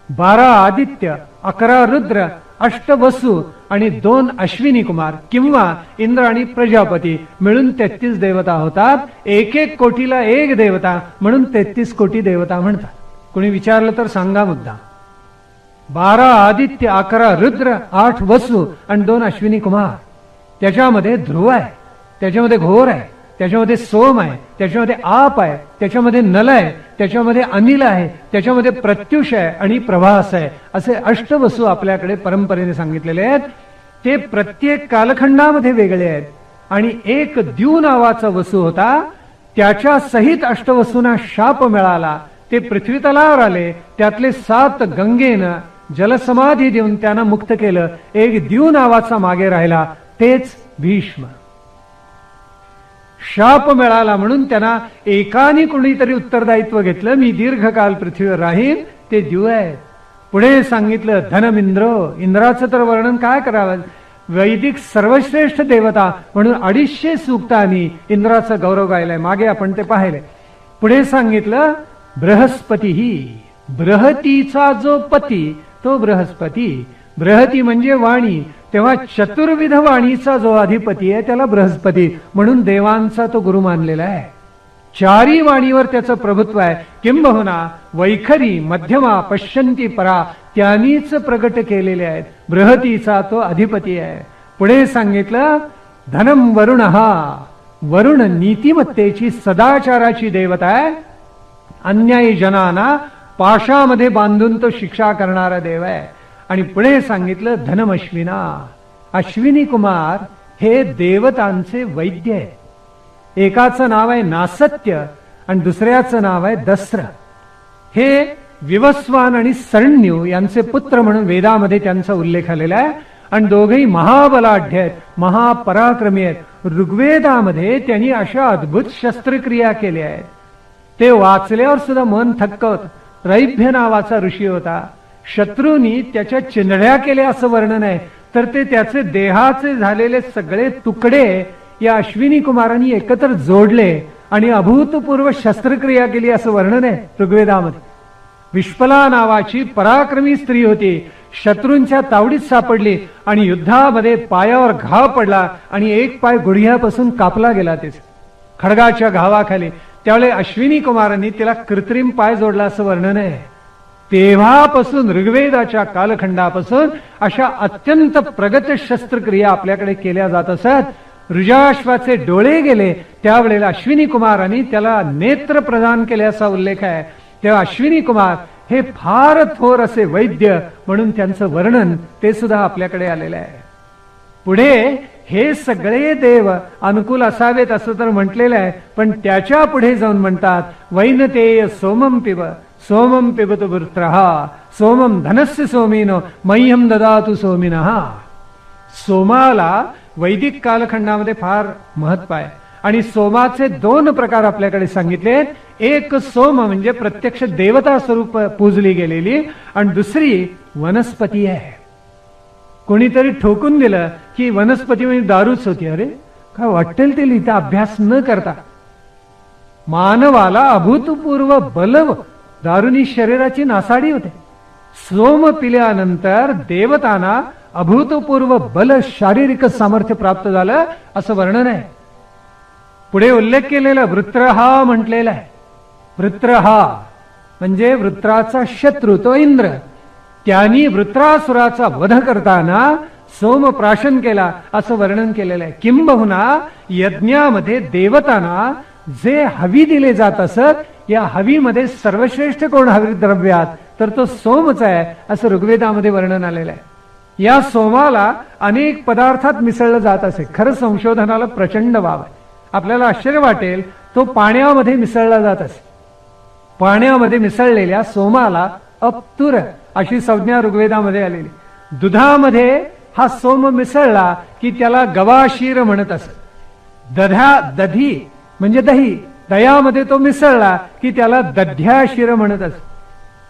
12 आदित्य, 11 रुद्र, 8 वसू आणि 2 अश्विनी कुमार किंवा इंद्र आणि प्रजापती मिळून 33 देवता होतात. एक एक कोटीला एक देवता म्हणून 33 कोटी देवता म्हणतात. कोणी विचारलं तर सांगा मुद्दा. 12 आदित्य, 11 रुद्र, 8 वसू आणि 2 अश्विनी कुमार. त्याच्यामध्ये ध्रुव आहे, त्याच्यामध्ये घोर आहे, त्याच्यामध्ये सोम आहे, त्याच्यामध्ये आप आहे, त्याच्यामध्ये नल आहे, त्याच्यामध्ये अनिल आहे, त्याच्यामध्ये प्रत्युष आहे आणि प्रभास आहे. असे अष्टवसू आपल्याकडे परंपरेने सांगितलेले आहेत. ते प्रत्येक कालखंडामध्ये वेगळे आहेत. आणि एक द्यू नावाचा वसू होता, त्याच्या सहित अष्टवसूंना शाप मिळाला. ते पृथ्वीतलावर आले, त्यातले 7 गंगेनं जलसमाधी देऊन त्यांना मुक्त केलं. एक द्यू नावाचा मागे राहिला, तेच भीष्म. शाप मिळाला म्हणून त्यांना एकाने कोणीतरी उत्तरदायित्व घेतलं, मी दीर्घकाल पृथ्वीवर राहीन, ते द्यू आहे. पुढे सांगितलं धनमिंद्र, इंद्राचं तर वर्णन काय करावं. वैदिक सर्वश्रेष्ठ देवता म्हणून 250 सूक्तांनी इंद्राचा गौरव गायलाय. मागे आपण ते पाहिले. पुढे सांगितलं बृहस्पती, ही बृहतीचा जो पती तो बृहस्पती. बृहती म्हणजे वाणी, तेव्हा चतुर्विध वाणीचा जो अधिपती आहे त्याला बृहस्पती म्हणून देवांचा तो गुरु मानलेला आहे. 4 वाणीवर त्याचं प्रभुत्व आहे. किंबहुना वैखरी, मध्यमा, पश्यंती, परा त्यांनीच प्रगट केलेले आहेत. बृहतीचा तो अधिपती आहे. पुढे सांगितलं धनम वरुण, हा वरुण नीतिमत्तेची, सदाचाराची देवता आहे. अन्यायी जनांना पाशामध्ये बांधून तो शिक्षा करणारा देव आहे. आणि पुढे सांगितलं धनमश्विना, अश्विनी कुमार हे देवतांचे वैद्य आहे. एकाचं नाव आहे नासत्य आणि दुसऱ्याचं नाव आहे दस्र. हे विवस्वान आणि सरण्यू यांचे पुत्र म्हणून वेदामध्ये त्यांचा उल्लेख आलेला आहे. आणि दोघेही महाबलाढ्य आहेत, महापराक्रमी आहेत. ऋग्वेदामध्ये त्यांनी अशा अद्भुत शस्त्रक्रिया केल्या आहेत, ते वाचल्यावर सुद्धा मन थक्क होत. रैभ्य नावाचा ऋषी होता, शत्रूंनी त्याच्या चिंधड्या केल्या असं वर्णन आहे. तर ते त्याचे देहाचे झालेले सगळे तुकडे या अश्विनी कुमारांनी एकत्र जोडले आणि अभूतपूर्व शस्त्रक्रिया केली असं वर्णन आहे ऋग्वेदामध्ये. विश्पला नावाची पराक्रमी स्त्री होती, शत्रूंच्या तावडीत सापडली आणि युद्धामध्ये पायावर घाव पडला आणि एक पाय गुडघ्यापासून कापला गेला तेच खडगाच्या घावाखाली. त्यावेळी अश्विनी कुमारांनी तिला कृत्रिम पाय जोडला असं वर्णन आहे. तेव्हापासून ऋग्वेदाच्या कालखंडापासून अशा अत्यंत प्रगत शस्त्रक्रिया आपल्याकडे केल्या जात असत. ऋजाश्वाचे डोळे गेले त्यावेळेला अश्विनी कुमारांनी त्याला नेत्र प्रदान केल्याचा उल्लेख आहे. तेव्हा अश्विनी कुमार हे फार थोर असे वैद्य म्हणून त्यांचं वर्णन ते सुद्धा आपल्याकडे आलेलं आहे. पुढे हे सगळे देव अनुकूल असावेत असं तर म्हटलेलं आहे, पण त्याच्या पुढे जाऊन म्हणतात वैनतेय सोमम पिबतु वृत्रहा सोमम धनस्य सोमीनो मह्यम ददातु सोमिनः. सोमाला वैदिक कालखंडामध्ये फार महत्व आहे आणि सोमाचे दोन प्रकार आपल्याकडे सांगितलेत. एक सोम म्हणजे प्रत्यक्ष देवता स्वरूप पूजली गेलेली आणि दुसरी वनस्पती आहे. कोणीतरी ठोकून दिलं की वनस्पती म्हणजे दारूच होती. अरे काय वाटेल ते लिहिता अभ्यास न करता. मानवाला अभूतपूर्व बल, दारुनी शरीराची नासाडी होते. सोम पिल्यानंतर देवतांना अभूतपूर्व बल, शारीरिक सामर्थ्य प्राप्त झालं असं वर्णन आहे. पुढे उल्लेख केलेला वृत्रहा म्हटलेला आहे. वृत्रहा म्हणजे वृत्राचा शत्रू तो इंद्र. त्यांनी वृत्रासुराचा वध करताना सोमप्राशन केला असं वर्णन केलेलं आहे. किंबहुना यज्ञामध्ये देवतांना जे हवी दिले जात असत, या हवीमध्ये सर्वश्रेष्ठ कोण हविर्द्रव्यात तर तो सोमच आहे असं ऋग्वेदामध्ये वर्णन आलेलं आहे. या सोमाला अनेक पदार्थात मिसळलं जात असे. खरं संशोधनाला प्रचंड वाव आहे. आपल्याला आश्चर्य वाटेल, तो पाण्यामध्ये मिसळला जात असे. पाण्यामध्ये मिसळलेल्या सोमाला अप्तुर अशी संज्ञा ऋग्वेदामध्ये आलेली. दुधामध्ये हा सोम मिसळला की त्याला गवाशीर म्हणत असत. दधी म्हणजे दही, दह्यामध्ये तो मिसळला की त्याला दध्याशीर म्हणत असत.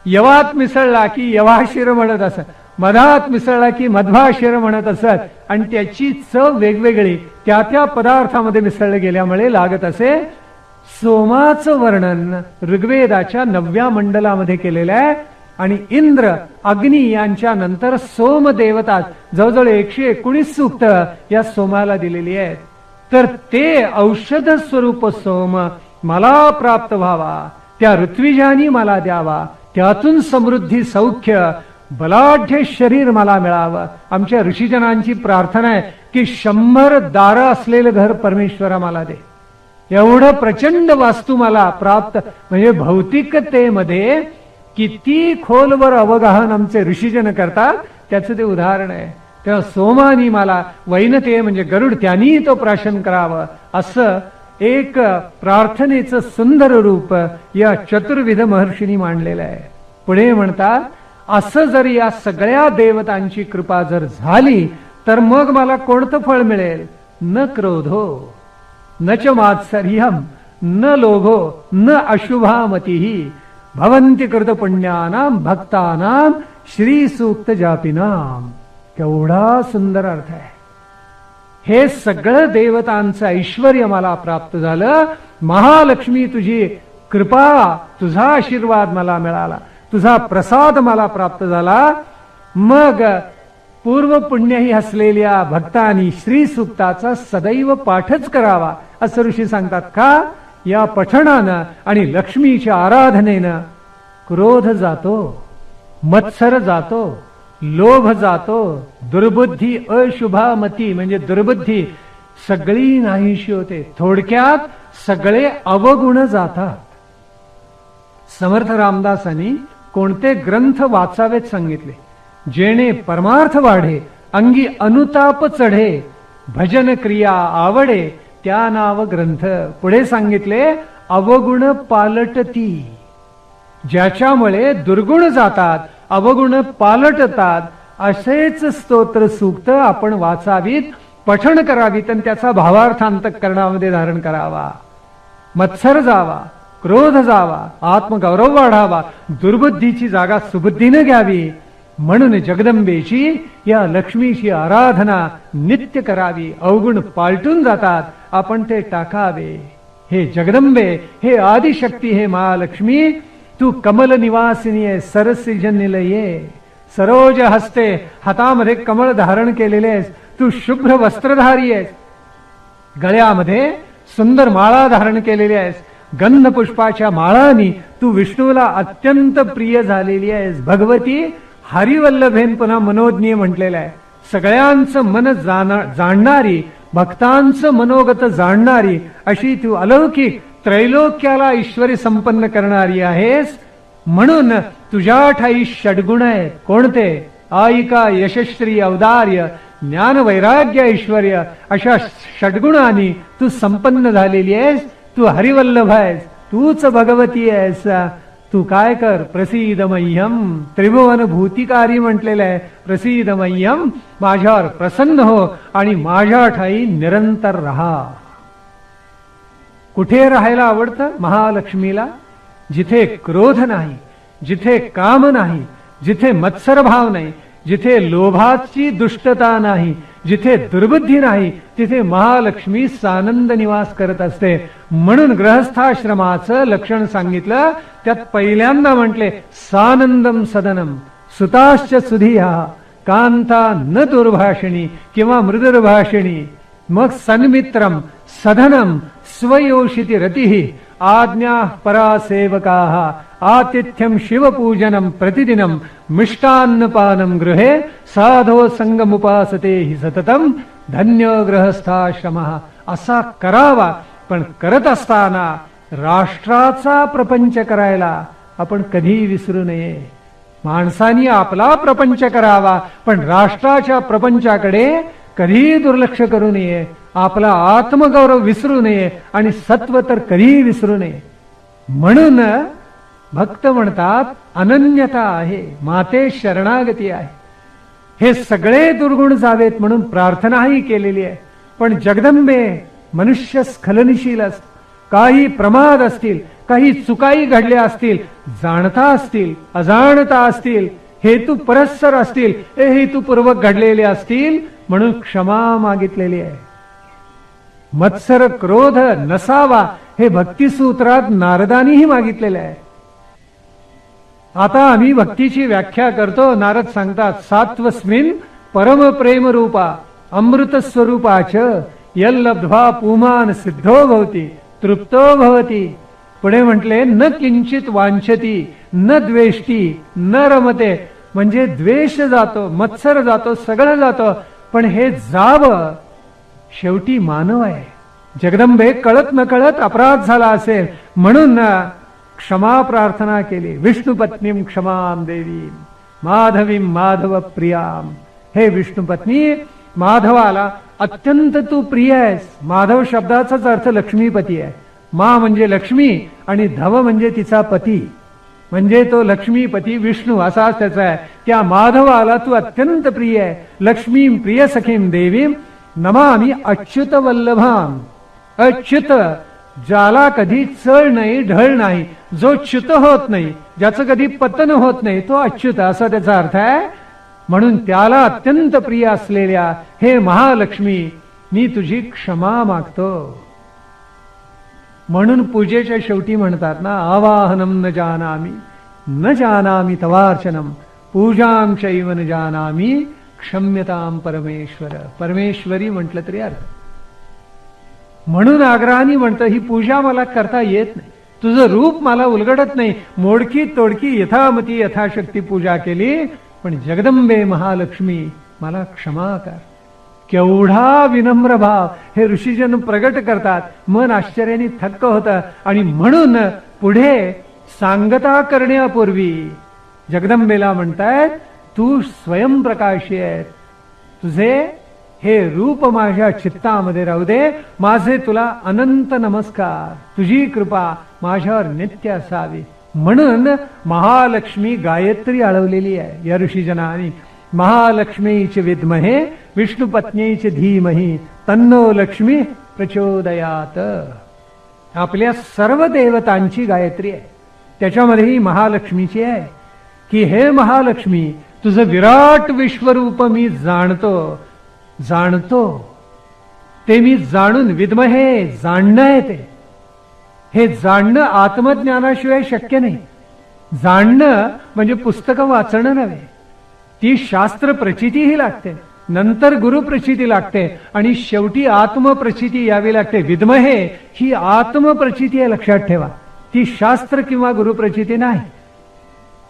यवात मिसळला की यवाशीर म्हणत असत. मधात मिसळला की मध्वाशीर म्हणत असत. आणि त्याची चव वेगवेगळी त्या त्या पदार्थामध्ये मिसळले गेल्यामुळे लागत असे. सोमाचं वर्णन ऋग्वेदाच्या 9व्या मंडलामध्ये केलेलं आहे. आणि इंद्र, अग्नी यांच्या नंतर सोम देवता जवळजवळ 119 सूक्त या सोमाला दिलेली आहेत. तर ते औषध स्वरूप सोम मला प्राप्त व्हावा, त्या ऋत्विजानी मला द्यावा, त्यातून समृद्धी, सौख्य, बलाढ्य शरीर मला मिळावं. आमच्या ऋषीजनांची प्रार्थना आहे की 100 दारं असलेलं घर परमेश्वरा मला दे. एवढं प्रचंड वास्तू मला प्राप्त, म्हणजे भौतिकतेमध्ये किती खोलवर अवगाहन आमचे ऋषीजन करतात त्याचं ते उदाहरण आहे. तेव्हा सोमानी मला वैनते म्हणजे गरुड, त्यांनी तो प्राशन करावं असं एक प्रार्थनेचं सुंदर रूप या चतुर्विध महर्षींनी मांडलेलं आहे. पुढे म्हणतात असं जर या सगळ्या देवतांची कृपा जर झाली तर मग मला कोणतं फळ मिळेल? न क्रोधो न च मात्सर्यम न लोभो न अशुभामतीही भवन्ति कृत पुण्यानाम भक्तानाम श्री सूक्त जापिनाम. केवढा सुंदर अर्थ आहे. हे सगळं देवतांचं ऐश्वर्य मला प्राप्त झालं. महालक्ष्मी तुझी कृपा, तुझा आशीर्वाद मला मिळाला, तुझा प्रसाद मला प्राप्त झाला. मग पूर्व पुण्यही असलेल्या भक्तांनी श्री सूक्ताचा सदैव पाठच करावा असं ऋषी सांगतात. का? या पठणानं आणि लक्ष्मीच्या आराधनेनं क्रोध जातो, मत्सर जातो, लोभ जातो, दुर्बुद्धी, अशुभामती म्हणजे दुर्बुद्धी सगळी नाहीशी होते. थोडक्यात सगळे अवगुण जातात. समर्थ रामदासांनी कोणते ग्रंथ वाचावेत सांगितले? जेणे परमार्थ वाढे, अंगी अनुताप चढे, भजन क्रिया आवडे, त्या नाव ग्रंथ. पुढे सांगितले अवगुण पालटती. ज्याच्यामुळे दुर्गुण जातात, अवगुण पालटतात, असेच स्तोत्र सूक्त आपण वाचावीत, पठण करावीत आणि त्याचा भावार्थांतकरणामध्ये धारण करावा. मत्सर जावा, क्रोध जावा, आत्मगौरव वाढावा, दुर्बुद्धीची जागा सुबुद्धीने घ्यावी. म्हणून जगदंबेची, या लक्ष्मीची आराधना नित्य करावी. अवगुण पालटून जातात, आपण ते टाकावे. हे जगदंबे, हे आदिशक्ती, हे महालक्ष्मी, तू कमल निवासिनी आहे, सरसिजनिलये, सरोज हस्ते, हातामध्ये कमळ धारण केलेले आहेस. तू शुभ्र वस्त्रधारी आहेस, गळ्यामध्ये सुंदर माळा धारण केलेली आहेस. गंध पुष्पाच्या माळानी तू विष्णूला अत्यंत प्रिय झालेली आहेस. भगवती हरिवल्लभेन पुन्हा मनोज्ञ म्हटलेलं आहे. सगळ्यांचं मन जाणणारी, भक्तांचं मनोगत जाणणारी अशी तू अलौकिक, त्रैलोक्याला ईश्वरी संपन्न करणारी आहेस. म्हणून तुझ्या ठाई षड्गुण आहेत. कोणते? आयिका, यशस्वी, औदार्य, ज्ञान वैराग्य ऐश्वर्य अशा षड्गुणांनी तू संपन्न झालेली आहेस. तू हरिवल्लभ आहेस, तूच भगवती आहेस. तू काय कर, प्रसीद मह्यम. त्रिभुवन भूतिकारी म्हटलेलं आहे. प्रसीद मह्यम, माझ्यावर प्रसन्न हो आणि माझ्या ठाई निरंतर राहा. कुठे राहायला आवडतं महालक्ष्मीला? जिथे क्रोध नाही, जिथे काम नाही, जिथे मत्सर भाव नाही, जिथे लोभाची दुष्टता नाही, जिथे दुर्बुद्धी नाही, तिथे महालक्ष्मी सानंद निवास करत असते. म्हणून गृहस्थाश्रमाचं लक्षण सांगितलं. त्यात पहिल्यांदा म्हटले सानंदम सदनम सुताश्च सुधिया कांता न दुर्भाषिणी किंवा मृदुर्भाषिणी. मग सन्मित्रम सधनम स्वयोषिती रतिः आज्ञा परासेवकाः आतिथ्यम शिवपूजनम प्रतिदिनम मिष्टान्नपानम गृहे साधो संगमुपासते हि सततम धन्य गृहस्थाश्रमः. असा करावा. पण करत असताना राष्ट्राचा प्रपंच करायला आपण कधी विसरू नये. माणसानी आपला प्रपंच करावा, पण राष्ट्राच्या प्रपंचाकडे कधी दुर्लक्ष करू नये. आपला आत्मगौरव विसरू नये आणि सत्व तर कधीही विसरू नये. म्हणून भक्त म्हणतात अनन्यता आहे, माते शरणागती आहे. हे सगळे दुर्गुण जावेत म्हणून प्रार्थनाही केलेली आहे. पण जगदंबे मनुष्य स्खलनशील असत. काही प्रमाद असतील, काही चुकाई घडल्या असतील, जाणता असतील, अजाणता असतील, हेतू परस्पर असतील, हे हेतूपूर्वक घडलेले असतील, म्हणून क्षमा मागितलेली आहे. मत्सर क्रोध नसावा हे भक्तिसूत्रात नारदानीही मागितलेले आहे. आता आम्ही भक्तीची व्याख्या करतो. नारद सांगतात सात्वस्मिन परम प्रेम रूपा अमृत स्वरूपाच यल्लब्ध्वा पुमान सिद्धो भवती तृप्तो भवती. पुढे म्हटले न किंचित वांछती न द्वेष्टी न रमते. म्हणजे द्वेष जातो, मत्सर जातो, सगळं जातो. पण हे जावं, शेवटी मानव आहे. जगदंबे कळत न कळत अपराध झाला असेल म्हणून क्षमा प्रार्थना केली. विष्णुपत्नीम क्षमाम देवी माधवीम माधव प्रियाम. हे विष्णुपत्नी, माधवाला अत्यंत तू प्रिय आहेस. माधव शब्दाचाच अर्थ लक्ष्मीपती आहे. मा म्हणजे लक्ष्मी आणि धव म्हणजे तिचा पती, म्हणजे तो लक्ष्मीपती विष्णू असाच त्याचा आहे. त्या माधवाला तू अत्यंत प्रिय आहे. लक्ष्मीम प्रिय सखीम देवीम नमामि अच्युत वल्लभाम. अच्युत, ज्याला कधी चळ नाही, ढळ नाही, जो च्युत होत नाही, ज्याचं कधी पतन होत नाही, तो अच्युत असा त्याचा अर्थ आहे. म्हणून त्याला अत्यंत प्रिय असलेल्या हे महालक्ष्मी, मी तुझी क्षमा मागतो. म्हणून पूजेच्या शेवटी म्हणतात ना, आवाहनम न जानामि न जानामि तवार्चनम पूजां चैव न जानामि क्षम्यताम परमेश्वर. परमेश्वरी म्हटलं तरी अर्थ. म्हणून आग्रहाने म्हणतं ही पूजा मला करता येत नाही, तुझं रूप मला उलगडत नाही. मोडकी तोडकी यथामती यथाशक्ती पूजा केली, पण जगदंबे महालक्ष्मी मला क्षमा कर. केवढा विनम्र भाव हे ऋषीजन प्रगट करतात. मन आश्चर्याने थक्क होतं. आणि म्हणून पुढे सांगता करण्यापूर्वी जगदंबेला म्हणतायत तू स्वयंप्रकाशी आहे. तुझे हे रूप माझ्या चित्तामध्ये राहू दे. माझे तुला अनंत नमस्कार. तुझी कृपा माझ्यावर नित्य असावी. म्हणून महालक्ष्मी गायत्री आळवलेली आहे या ऋषीजनांनी. महालक्ष्मीचे विद्महे विष्णुपत्नीचे धीमहि तन्नो लक्ष्मी प्रचोदयात. आपल्या सर्व देवतांची गायत्री आहे. त्याच्यामध्येही महालक्ष्मीची आहे की हे महालक्ष्मी, तुझं विराट विश्वरूप मी जाणतो. ते मी जाणून विद्महे जाणणं आहे. हे जाणणं आत्मज्ञानाशिवाय शक्य नाही. जाणणं म्हणजे पुस्तकं वाचणं नव्हे, ती शास्त्र प्रचितीही लागते, नंतर गुरुप्रचिती लागते आणि शेवटी आत्मप्रचिती यावी लागते. विद्महे ही आत्मप्रचिती आहे, लक्षात ठेवा. ती शास्त्र किंवा गुरुप्रचिती नाही.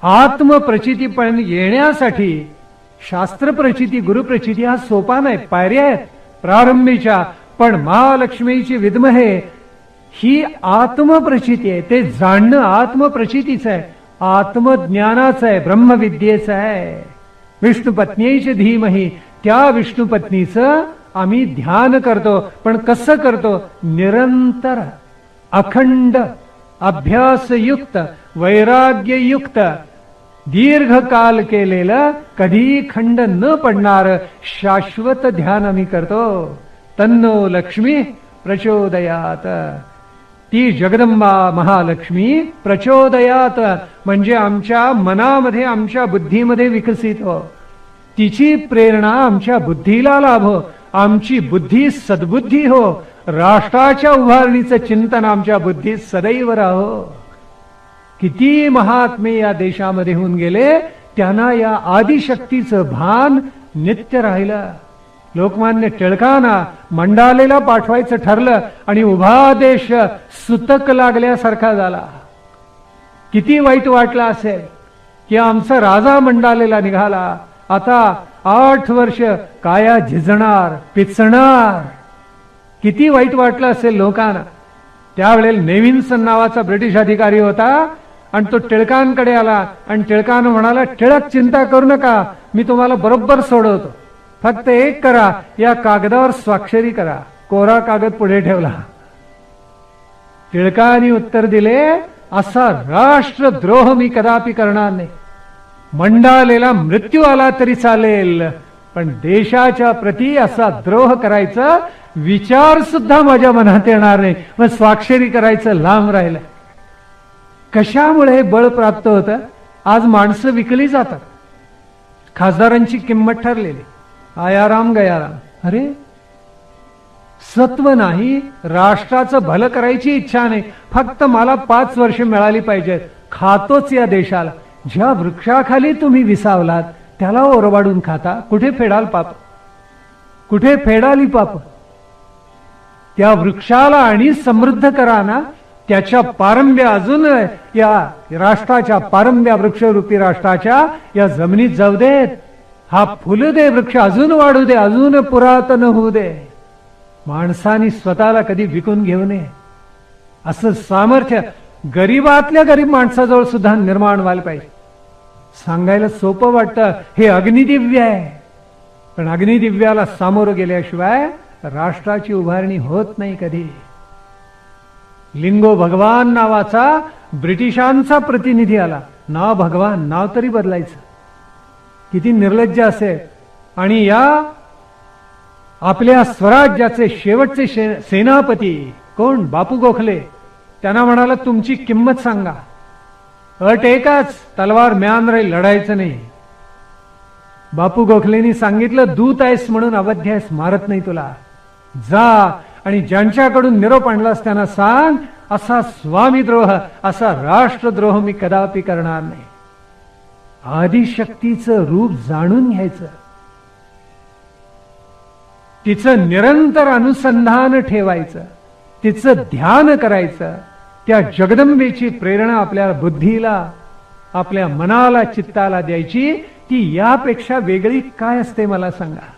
आत्मप्रचिती पण येण्यासाठी शास्त्रप्रचिती गुरुप्रचिती हा सोपान आहे, पायऱ्या आहेत प्रारंभीच्या. पण महालक्ष्मीची विद्महे ही आत्मप्रचिती आहे. ते जाणणं आत्मप्रचितीच आहे, आत्मज्ञानाचं आहे, ब्रह्मविद्येचं आहे. विष्णुपत्नीचे धीमहि त्या विष्णू पत्नीचं आम्ही ध्यान करतो. पण कसं करतो? निरंतर, अखंड, अभ्यासयुक्त, वैराग्ययुक्त, दीर्घकाल केलेलं, कधी खंड न पडणार शाश्वत ध्यान आम्ही करतो. तन्नो लक्ष्मी प्रचोदयात. ती जगदंबा महालक्ष्मी प्रचोदयात म्हणजे आमच्या मनामध्ये, आमच्या बुद्धीमध्ये विकसित हो. तिची प्रेरणा आमच्या बुद्धीला लाभो. आमची बुद्धी सद्बुद्धी हो. राष्ट्राच्या उभारणीचं चिंतन आमच्या बुद्धीत सदैव राहो. किती महात्मे या देशामध्ये होऊन गेले, त्यांना या आदिशक्तीचं भान नित्य राहिलं. लोकमान्य टिळकांना मंडालेला पाठवायचं ठरलं आणि उभा देश सुतक लागल्यासारखा झाला. किती वाईट वाटलं असेल की आमचा राजा मंडालेला निघाला, आता 8 वर्ष काया झिजणार, पिचणार. किती वाईट वाटलं असेल लोकांना. त्यावेळेला नेव्हिन्सन नावाचा ब्रिटिश अधिकारी होता आणि तो टिळकांकडे आला आणि टिळकानं म्हणाला, टिळक चिंता करू नका, मी तुम्हाला बरोबर सोडवतो, फक्त एक करा, या कागदावर स्वाक्षरी करा. कोरा कागद पुढे ठेवला. टिळकांनी उत्तर दिले, असा राष्ट्रद्रोह मी कदापि करणार नाही. मंडालेला मृत्यू आला तरी चालेल, पण देशाच्या प्रती असा द्रोह करायचा विचार सुद्धा माझ्या मनात येणार नाही. मग स्वाक्षरी करायचं लांब राहिलं. कशामुळे हे बळ प्राप्त होतं? आज माणसं विकली जातात. खासदारांची किंमत ठरलेली, आयाराम गयाराम. अरे सत्व नाही, राष्ट्राचं भलं करायची इच्छा नाही, फक्त मला 5 वर्ष मिळाली पाहिजेत, खातोच या देशाला. ज्या वृक्षाखाली तुम्ही विसावलात त्याला ओरबाडून खाता. कुठे फेडाल पाप? कुठे फेडाली पाप? त्या वृक्षाला आणि समृद्ध करा ना. त्याच्या पारंब्या अजून या राष्ट्राच्या पारंब्या, वृक्षरूपी राष्ट्राच्या या जमिनीत जाऊ देत. हा फुलू दे वृक्ष, अजून वाढू दे, अजून पुरातन होऊ दे. माणसाने स्वतःला कधी विकून घेऊ नये. असं सामर्थ्य गरीबातल्या गरीब माणसाजवळ सुद्धा निर्माण व्हायला पाहिजे. सांगायला सोपं वाटतं, हे अग्निदिव्य आहे, पण अग्निदिव्याला सामोरं गेल्याशिवाय राष्ट्राची उभारणी होत नाही कधी. लिंगो भगवान नावाचा ब्रिटिशांचा प्रतिनिधी आला. नाव भगवान, नाव तरी बदलायचं. किती निर्लज्ज असेल. आणि या आपल्या स्वराज्याचे शेवटचे सेनापती कोण? बापू गोखले. त्यांना म्हणाला, तुमची किंमत सांगा. अट एकच, तलवार म्यान राहील, लढायचं नाही. बापू गोखलेंनी सांगितलं, दूत आहेस म्हणून अवध्य आहेस, मारत नाही तुला. जा आणि ज्यांच्याकडून निरोप आणलास त्यांना सांग, असा स्वामीद्रोह, असा राष्ट्रद्रोह मी कदापि करणार नाही. आदिशक्तीचं रूप जाणून घ्यायचं, तिचं निरंतर अनुसंधान ठेवायचं, तिचं ध्यान करायचं. त्या जगदंबेची प्रेरणा आपल्या बुद्धीला, आपल्या मनाला, चित्ताला द्यायची. ती यापेक्षा वेगळी काय असते मला सांगा?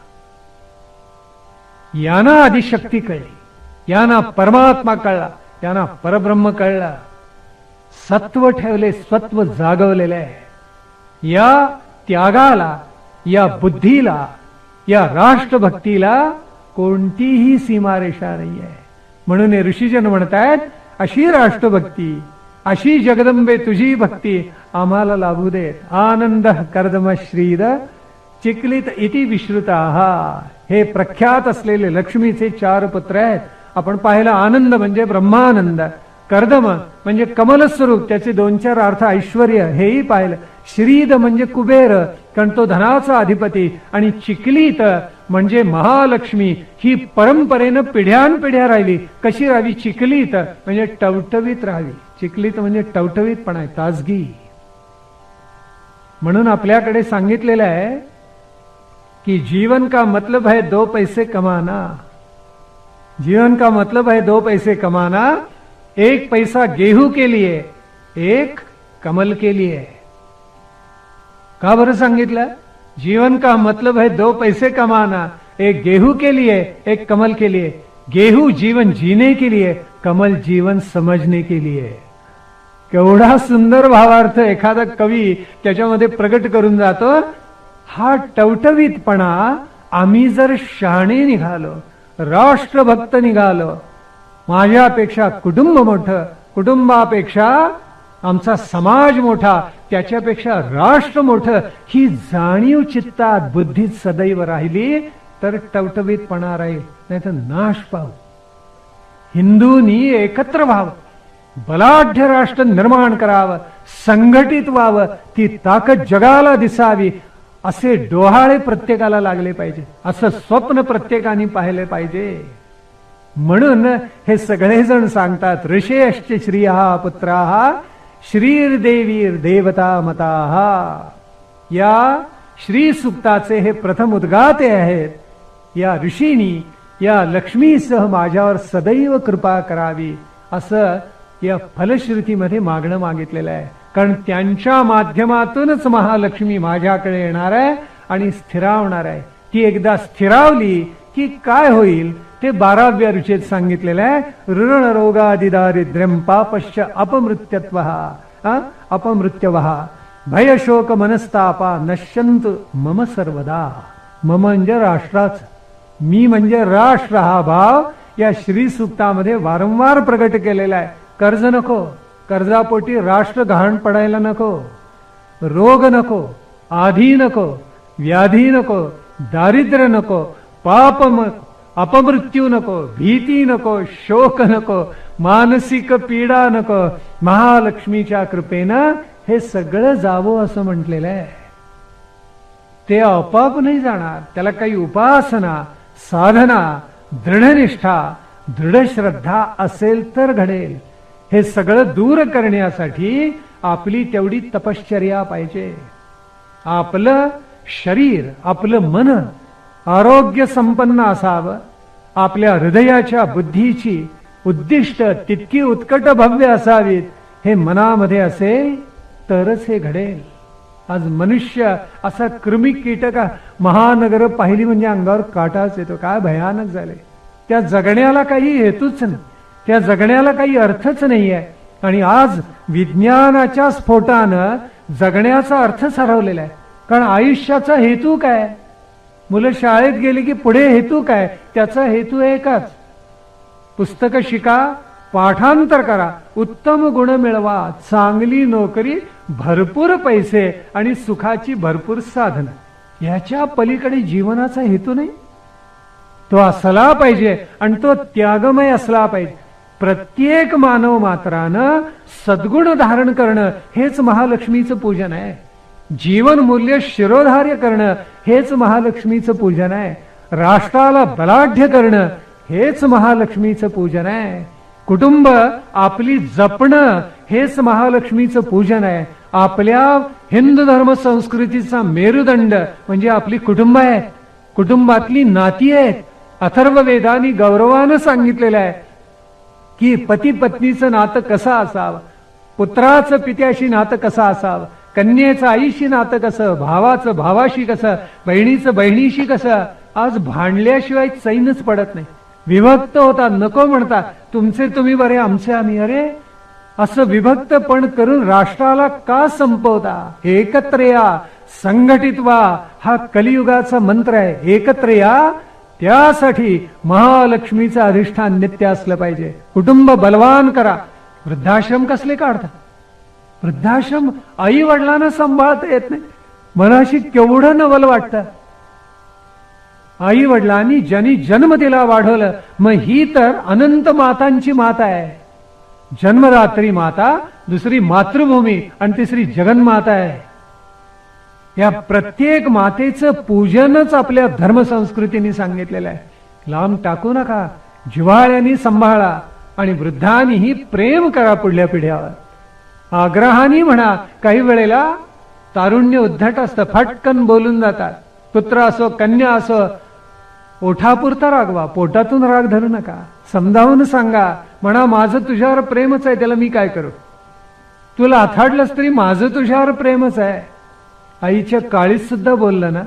यांना आदिशक्ती कळली, यांना परमात्मा कळला, यांना परब्रह्म कळला. सत्व ठेवले, सत्व जागवलेले आहे. या त्यागाला, या बुद्धीला, या राष्ट्रभक्तीला कोणतीही सीमारेषा नाही आहे. म्हणून हे ऋषीजन म्हणतायत, अशी राष्ट्रभक्ती, अशी जगदंबे तुझी भक्ती आम्हाला लाभू देत. आनंद कर्दम श्रीद चिकलित इति विश्रुता. हे प्रख्यात असलेले लक्ष्मीचे 4 पुत्र आहेत. आपण पाहिलं, आनंद म्हणजे ब्रह्मानंद, कर्दम म्हणजे कमलस्वरूप, त्याचे 2-4 अर्थ ऐश्वर्य, हेही पाहिलं. श्रीद म्हणजे कुबेर, कारण तो धनाचा अधिपती. आणि चिकलित म्हणजे महालक्ष्मी, ही परंपरेनं पिढ्यानपिढ्या राहिली. कशी राहावी? चिकलित म्हणजे टवटवीत राहावी. चिकलित म्हणजे टवटवीतपणा आहे, ताजगी. म्हणून आपल्याकडे सांगितलेलं आहे कि जीवन का मतलब है 2 पैसे कमाना. जीवन का मतलब है 2 पैसे कमाना. 1 पैसा गेहूं के लिए, 1 कमल के लिए. का बरं सांगितलं? जीवन का मतलब है 2 पैसे कमाना, 1 गेहूं के लिए, 1 कमल के लिए. गेहूं जीवन जीने के लिए, कमल जीवन समझने के लिए. केवढा सुंदर भावार्थ एखादा कवी त्याच्यामध्ये प्रगट करून जातो. हा टवटवीतपणा आम्ही जर शहाणे निघालो, राष्ट्रभक्त निघालो, माझ्यापेक्षा कुटुंब मोठं, कुटुंबापेक्षा आमचा समाज मोठा, त्याच्यापेक्षा राष्ट्र मोठं, ही जाणीव चित्तात बुद्धीत सदैव राहिली तर टवटवीतपणा राहील, नाही तर नाश पाहू. हिंदूंनी एकत्र व्हावं, बलाढ्य राष्ट्र निर्माण करावं, संघटित व्हावं, ती ताकद जगाला दिसावी, असे डोहाळे प्रत्येकाला लागले पाहिजे, असं स्वप्न प्रत्येकाने पाहिले पाहिजे. म्हणून हे सगळेजण सांगतात, ऋषेश्च श्रिया पुत्राः श्रीर्देवीर देवता मताः. या श्री सुक्ताचे हे प्रथम उद्गाते आहेत. या ऋषींनी या लक्ष्मीसह माझ्यावर सदैव कृपा करावी, असं या फलश्रुतीमध्ये मागणं मागितलेलं आहे. कारण त्यांच्या माध्यमातूनच महालक्ष्मी माझ्याकडे येणार आहे आणि स्थिरावणार आहे. ती एकदा स्थिरावली की काय होईल ते 12व्या ऋचेत सांगितलेलं आहे. ऋण रोगादिदारिद्र्यं पापश्च अपमृत्यत्वः अपमृत्यवः भय शोक मनस्तापा नश्यंतु मम सर्वदा. मम म्हणजे राष्ट्राच, मी म्हणजे राष्ट्र, हा भाव या श्री सूक्तामध्ये वारंवार प्रकट केलेला आहे. कर्ज नको, कर्जापोटी राष्ट्र गहाण पडायला नको, रोग नको, आधी नको, व्याधी नको, दारिद्र्य नको, पाप अपमृत्यू नको, भीती नको, शोक नको, मानसिक पीडा नको. महालक्ष्मीच्या कृपेनं हे सगळं जावं असं म्हटलेलं आहे. ते आपोआप नाही जाणार, त्याला काही उपासना, साधना, दृढनिष्ठा, दृढ श्रद्धा असेल तर घडेल. हे सगळं दूर करण्यासाठी आपली तेवढी तपश्चर्या पाहिजे. आपलं शरीर, आपलं मन आरोग्य संपन्न असावं, आपल्या हृदयाच्या बुद्धीची उद्दिष्ट तितकी उत्कट भव्य असावीत, हे मनामध्ये असेल तरच हे घडेल. आज मनुष्य असा कृमी कीटक, महानगर पाहिली म्हणजे अंगावर काटाच येतो. काय भयानक झाले. त्या जगण्याला काही हेतूच नाही, त्या जगण्याला काही अर्थच नाही आहे. आणि आज विज्ञानाच्या स्फोटानं जगण्याचा अर्थच हरवलेला आहे. कारण आयुष्याचा हेतू काय? मुलं शाळेत गेली की पुढे हेतू काय? त्याचा हेतू एकच, पुस्तकं शिका, पाठांतर करा, उत्तम गुण मिळवा, चांगली नोकरी, भरपूर पैसे आणि सुखाची भरपूर साधन. ह्याच्या पलीकडे जीवनाचा हेतू नाही. तो असला पाहिजे आणि तो त्यागमय असला पाहिजे. प्रत्येक मानव मात्रानं सद्गुण धारण करणं हेच महालक्ष्मीचं पूजन आहे. जीवन मूल्य शिरोधार्य करणं हेच महालक्ष्मीचं पूजन आहे. राष्ट्राला बलाढ्य करणं हेच महालक्ष्मीचं पूजन आहे. कुटुंब आपली जपणं हेच महालक्ष्मीचं पूजन आहे. आपल्या हिंदू धर्म संस्कृतीचा मेरुदंड म्हणजे आपली कुटुंब आहे, कुटुंबातली नाती आहेत. अथर्ववेदानी गौरवानं सांगितलेलं आहे की पती पत्नीचं नातं कसं असावं, पुत्राचं पित्याशी नातं कसं असावं, कन्येचं आईशी नातं कसं, भावाचं भावाशी कसं, बहिणीचं बहिणीशी कसं. आज भांडल्याशिवाय चैनच पडत नाही. विभक्त होता, नको म्हणता, तुमचे तुम्ही बरे, आमचे आम्ही. अरे असं विभक्तपण करून राष्ट्राला का संपवता? एकत्र या, संघटित व्हा, हा कलियुगाचा मंत्र आहे. एकत्र या, त्यासाठी महालक्ष्मीचं अधिष्ठान नित्य असलं पाहिजे. कुटुंब बलवान करा. वृद्धाश्रम कसले काढता? वृद्धाश्रम आई वडिलांना सांभाळता येत नाही. मनाशी केवढं नवल वाटतं. आई वडिलांनी ज्यांनी जन्म दिला, वाढवलं, मग ही तर अनंत मातांची माता आहे. जन्मदात्री माता, दुसरी मातृभूमी आणि तिसरी जगन्माता आहे. या प्रत्येक मातेचं पूजनच आपल्या धर्मसंस्कृतीने सांगितलेलं आहे. लांब टाकू नका, जिव्हाळ्याने सांभाळा आणि वृद्धांनीही प्रेम करा पुढल्या पिढ्यावर. आग्रहाने म्हणा. काही वेळेला तारुण्य उद्धट असतं, फटकन बोलून जातात. पुत्र असो कन्या असो, ओठापुरता रागवा, पोटातून राग धरू नका. समजावून सांगा, म्हणा माझं तुझ्यावर प्रेमच आहे, त्याला मी काय करू? तुला अथाडलंच तरी माझं तुझ्यावर प्रेमच आहे. आईच्या काळीत सुद्धा बोललं ना.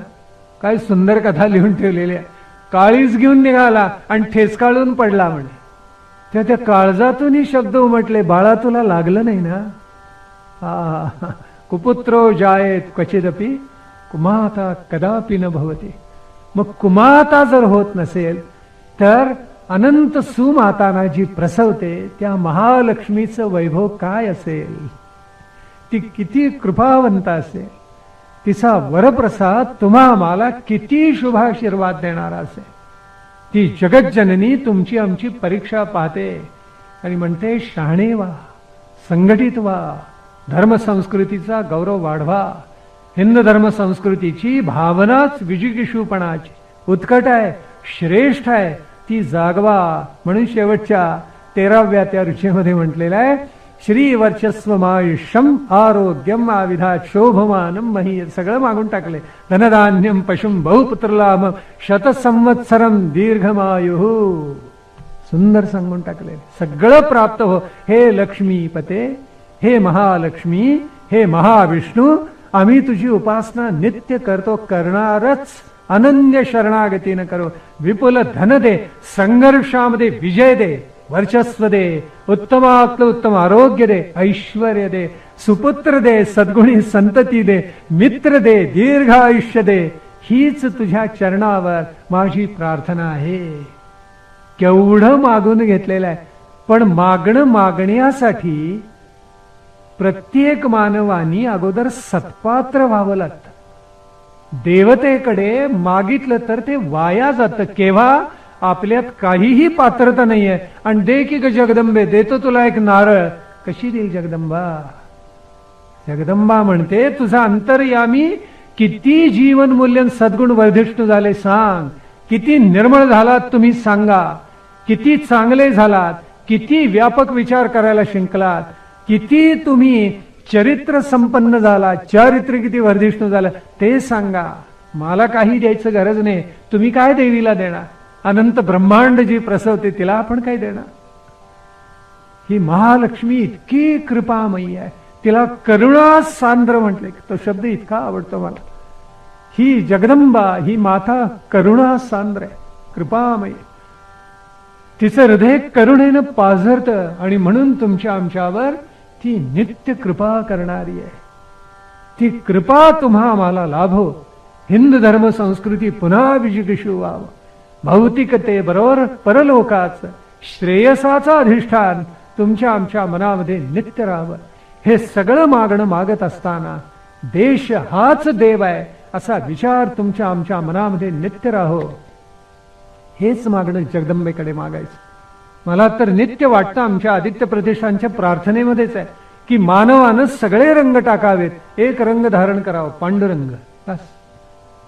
काय सुंदर कथा लिहून ठेवलेली आहे. काळीच घेऊन निघाला आणि ठेचकाळून पडला म्हणे. त्या काळजातूनही शब्द उमटले, बाळा तुला लागलं नाही ना? कुपुत्रो जायेत क्वचिदपि कुमाता कदापि न भवती. मग कुमाता जर होत नसेल तर अनंत सुमाताना जी प्रसवते त्या महालक्ष्मीचं वैभव काय असेल, ती किती कृपावंत असेल, तिचा वरप्रसाद तुम्हा मला किती शुभाशीर्वाद देणारा असेल. ती जगज्जननी तुमची आमची परीक्षा पाहते आणि म्हणते शहाणे व्हा, संघटित व्हा, धर्मसंस्कृतीचा गौरव वाढवा. हिंदू धर्मसंस्कृतीची भावनाच विजिगिषूपणाची उत्कट आहे, श्रेष्ठ आहे, ती जागवा. म्हणून शेवटच्या 13व्या त्या ऋषीमध्ये म्हटलेलं आहे, श्री वर्चस्वमायुष्यम आरोग्यम आविधात शोभमानम मही. सगळं मागून टाकले. धनधान्यम पशुम बहुपुत्रलाभ शतसंवत्सरम दीर्घमायु. सुंदर सांगून टाकले. सगळं प्राप्त हो हे लक्ष्मीपते, हे महालक्ष्मी, हे महाविष्णू. आम्ही तुझी उपासना नित्य करतो, करणारच. अनन्य शरणागतीनं करो. विपुल धन दे, संघर्षामध्ये विजय दे, वर्चस्व दे, उत्तमातलं उत्तम आरोग्य दे, ऐश्वर्य दे, सुपुत्र दे, सद्गुणी संतती दे, मित्र दे, दीर्घ आयुष्य दे. हीच तुझ्या चरणावर माझी प्रार्थना आहे. केवढं मागून घेतलेलं आहे. पण मागणं मागण्यासाठी प्रत्येक मानवानी अगोदर सत्पात्र व्हावं लागतं. देवतेकडे मागितलं तर ते वाया जातं. केव्हा आपल्यात काहीही पात्रता नाहीये आणि दे की ग जगदंबे, देतो तुला एक नारळ. कशी देईल जगदंबा? जगदंबा म्हणते तुझा अंतर्यामी किती जीवन मूल्यन सद्गुण वर्धिष्णू झाले सांग. किती निर्मळ झालात तुम्ही सांगा. किती चांगले झालात, किती व्यापक विचार करायला शिंकलात, किती तुम्ही चरित्र संपन्न झाला, चारित्र्य किती वर्धिष्णू झालं ते सांगा. मला काही द्यायचं गरज नाही. तुम्ही काय देवीला देणार? अनंत ब्रह्मांड जी प्रसवते तिला आपण काय देणार? ही महालक्ष्मी इतकी कृपामयी आहे. तिला करुणा सांद्र म्हटले. तो शब्द इतका आवडतो मला. ही जगदंबा, ही माता करुणा सांद्र आहे, कृपामयी. तिचं हृदय करुणेनं पाझरतं आणि म्हणून तुमच्या आमच्यावर ती नित्य कृपा करणारी आहे. ती कृपा तुम्हा आम्हाला लाभो. हिंदू धर्म संस्कृती पुन्हा विजिगिषू व्हावं. भौतिकते बरोबर परलोकाचं श्रेयसाचं अधिष्ठान तुमच्या आमच्या मनामध्ये नित्य राहावं. हे सगळं मागणं मागत असताना देश हाच देव आहे असा विचार तुमच्या आमच्या मनामध्ये नित्य राहो. हेच मागणं जगदंबेकडे मागायचं. मला तर नित्य वाटतं आमच्या आदित्य प्रतिष्ठानच्या प्रार्थनेमध्येच आहे की मानवानं सगळे रंग टाकावेत, एक रंग धारण करावं, पांडुरंग बस.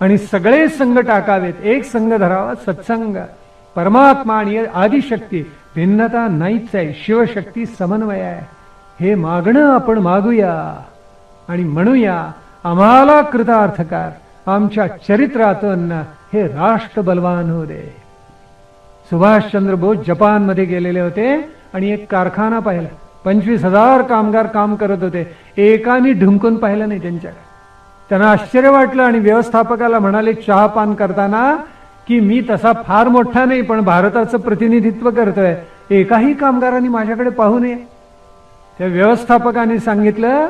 आणि सगळे संघ टाकावेत, एक संघ धरावा, सत्संग. परमात्मा आणि आदिशक्ती भिन्नता नाहीच आहे. शिवशक्ती समन्वय आहे. हे मागणं आपण मागूया आणि म्हणूया आम्हाला कृतार्थकार. आमच्या चरित्रातून हे राष्ट्र बलवान होऊ दे. सुभाषचंद्र बोस जपानमध्ये गेलेले होते आणि एक कारखाना पाहिला. 25,000 कामगार काम करत होते. एकाने ढुंकून पाहिलं नाही त्यांच्याकडे. त्यांना आश्चर्य वाटलं आणि व्यवस्थापकाला म्हणाले चहा पान करताना की मी तसा फार मोठा नाही पण भारताचं प्रतिनिधित्व करतोय, एकाही कामगारांनी माझ्याकडे पाहू नये. त्या व्यवस्थापकाने सांगितलं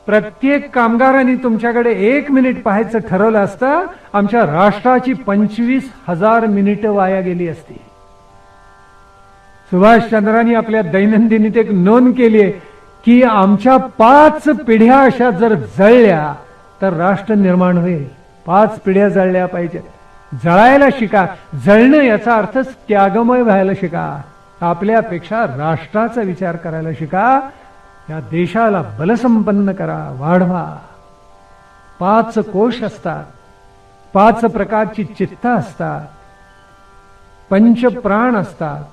प्रत्येक कामगारांनी तुमच्याकडे 1 मिनिट पाहायचं ठरवलं असतं, आमच्या राष्ट्राची 25,000 मिनिटं वाया गेली असती. सुभाषचंद्रांनी आपल्या दैनंदिनीत एक नोंद केली आहे की आमच्या 5 पिढ्या अशा जर जळल्या तर राष्ट्र निर्माण होईल. 5 पिढ्या जळल्या पाहिजेत. जळायला शिका. जळणं याचा अर्थच त्यागमय व्हायला शिका. आपल्यापेक्षा राष्ट्राचा विचार करायला शिका. या देशाला बलसंपन्न करा, वाढवा. 5 कोश असतात, 5 प्रकारची चित्त असतात, 5 प्राण असतात,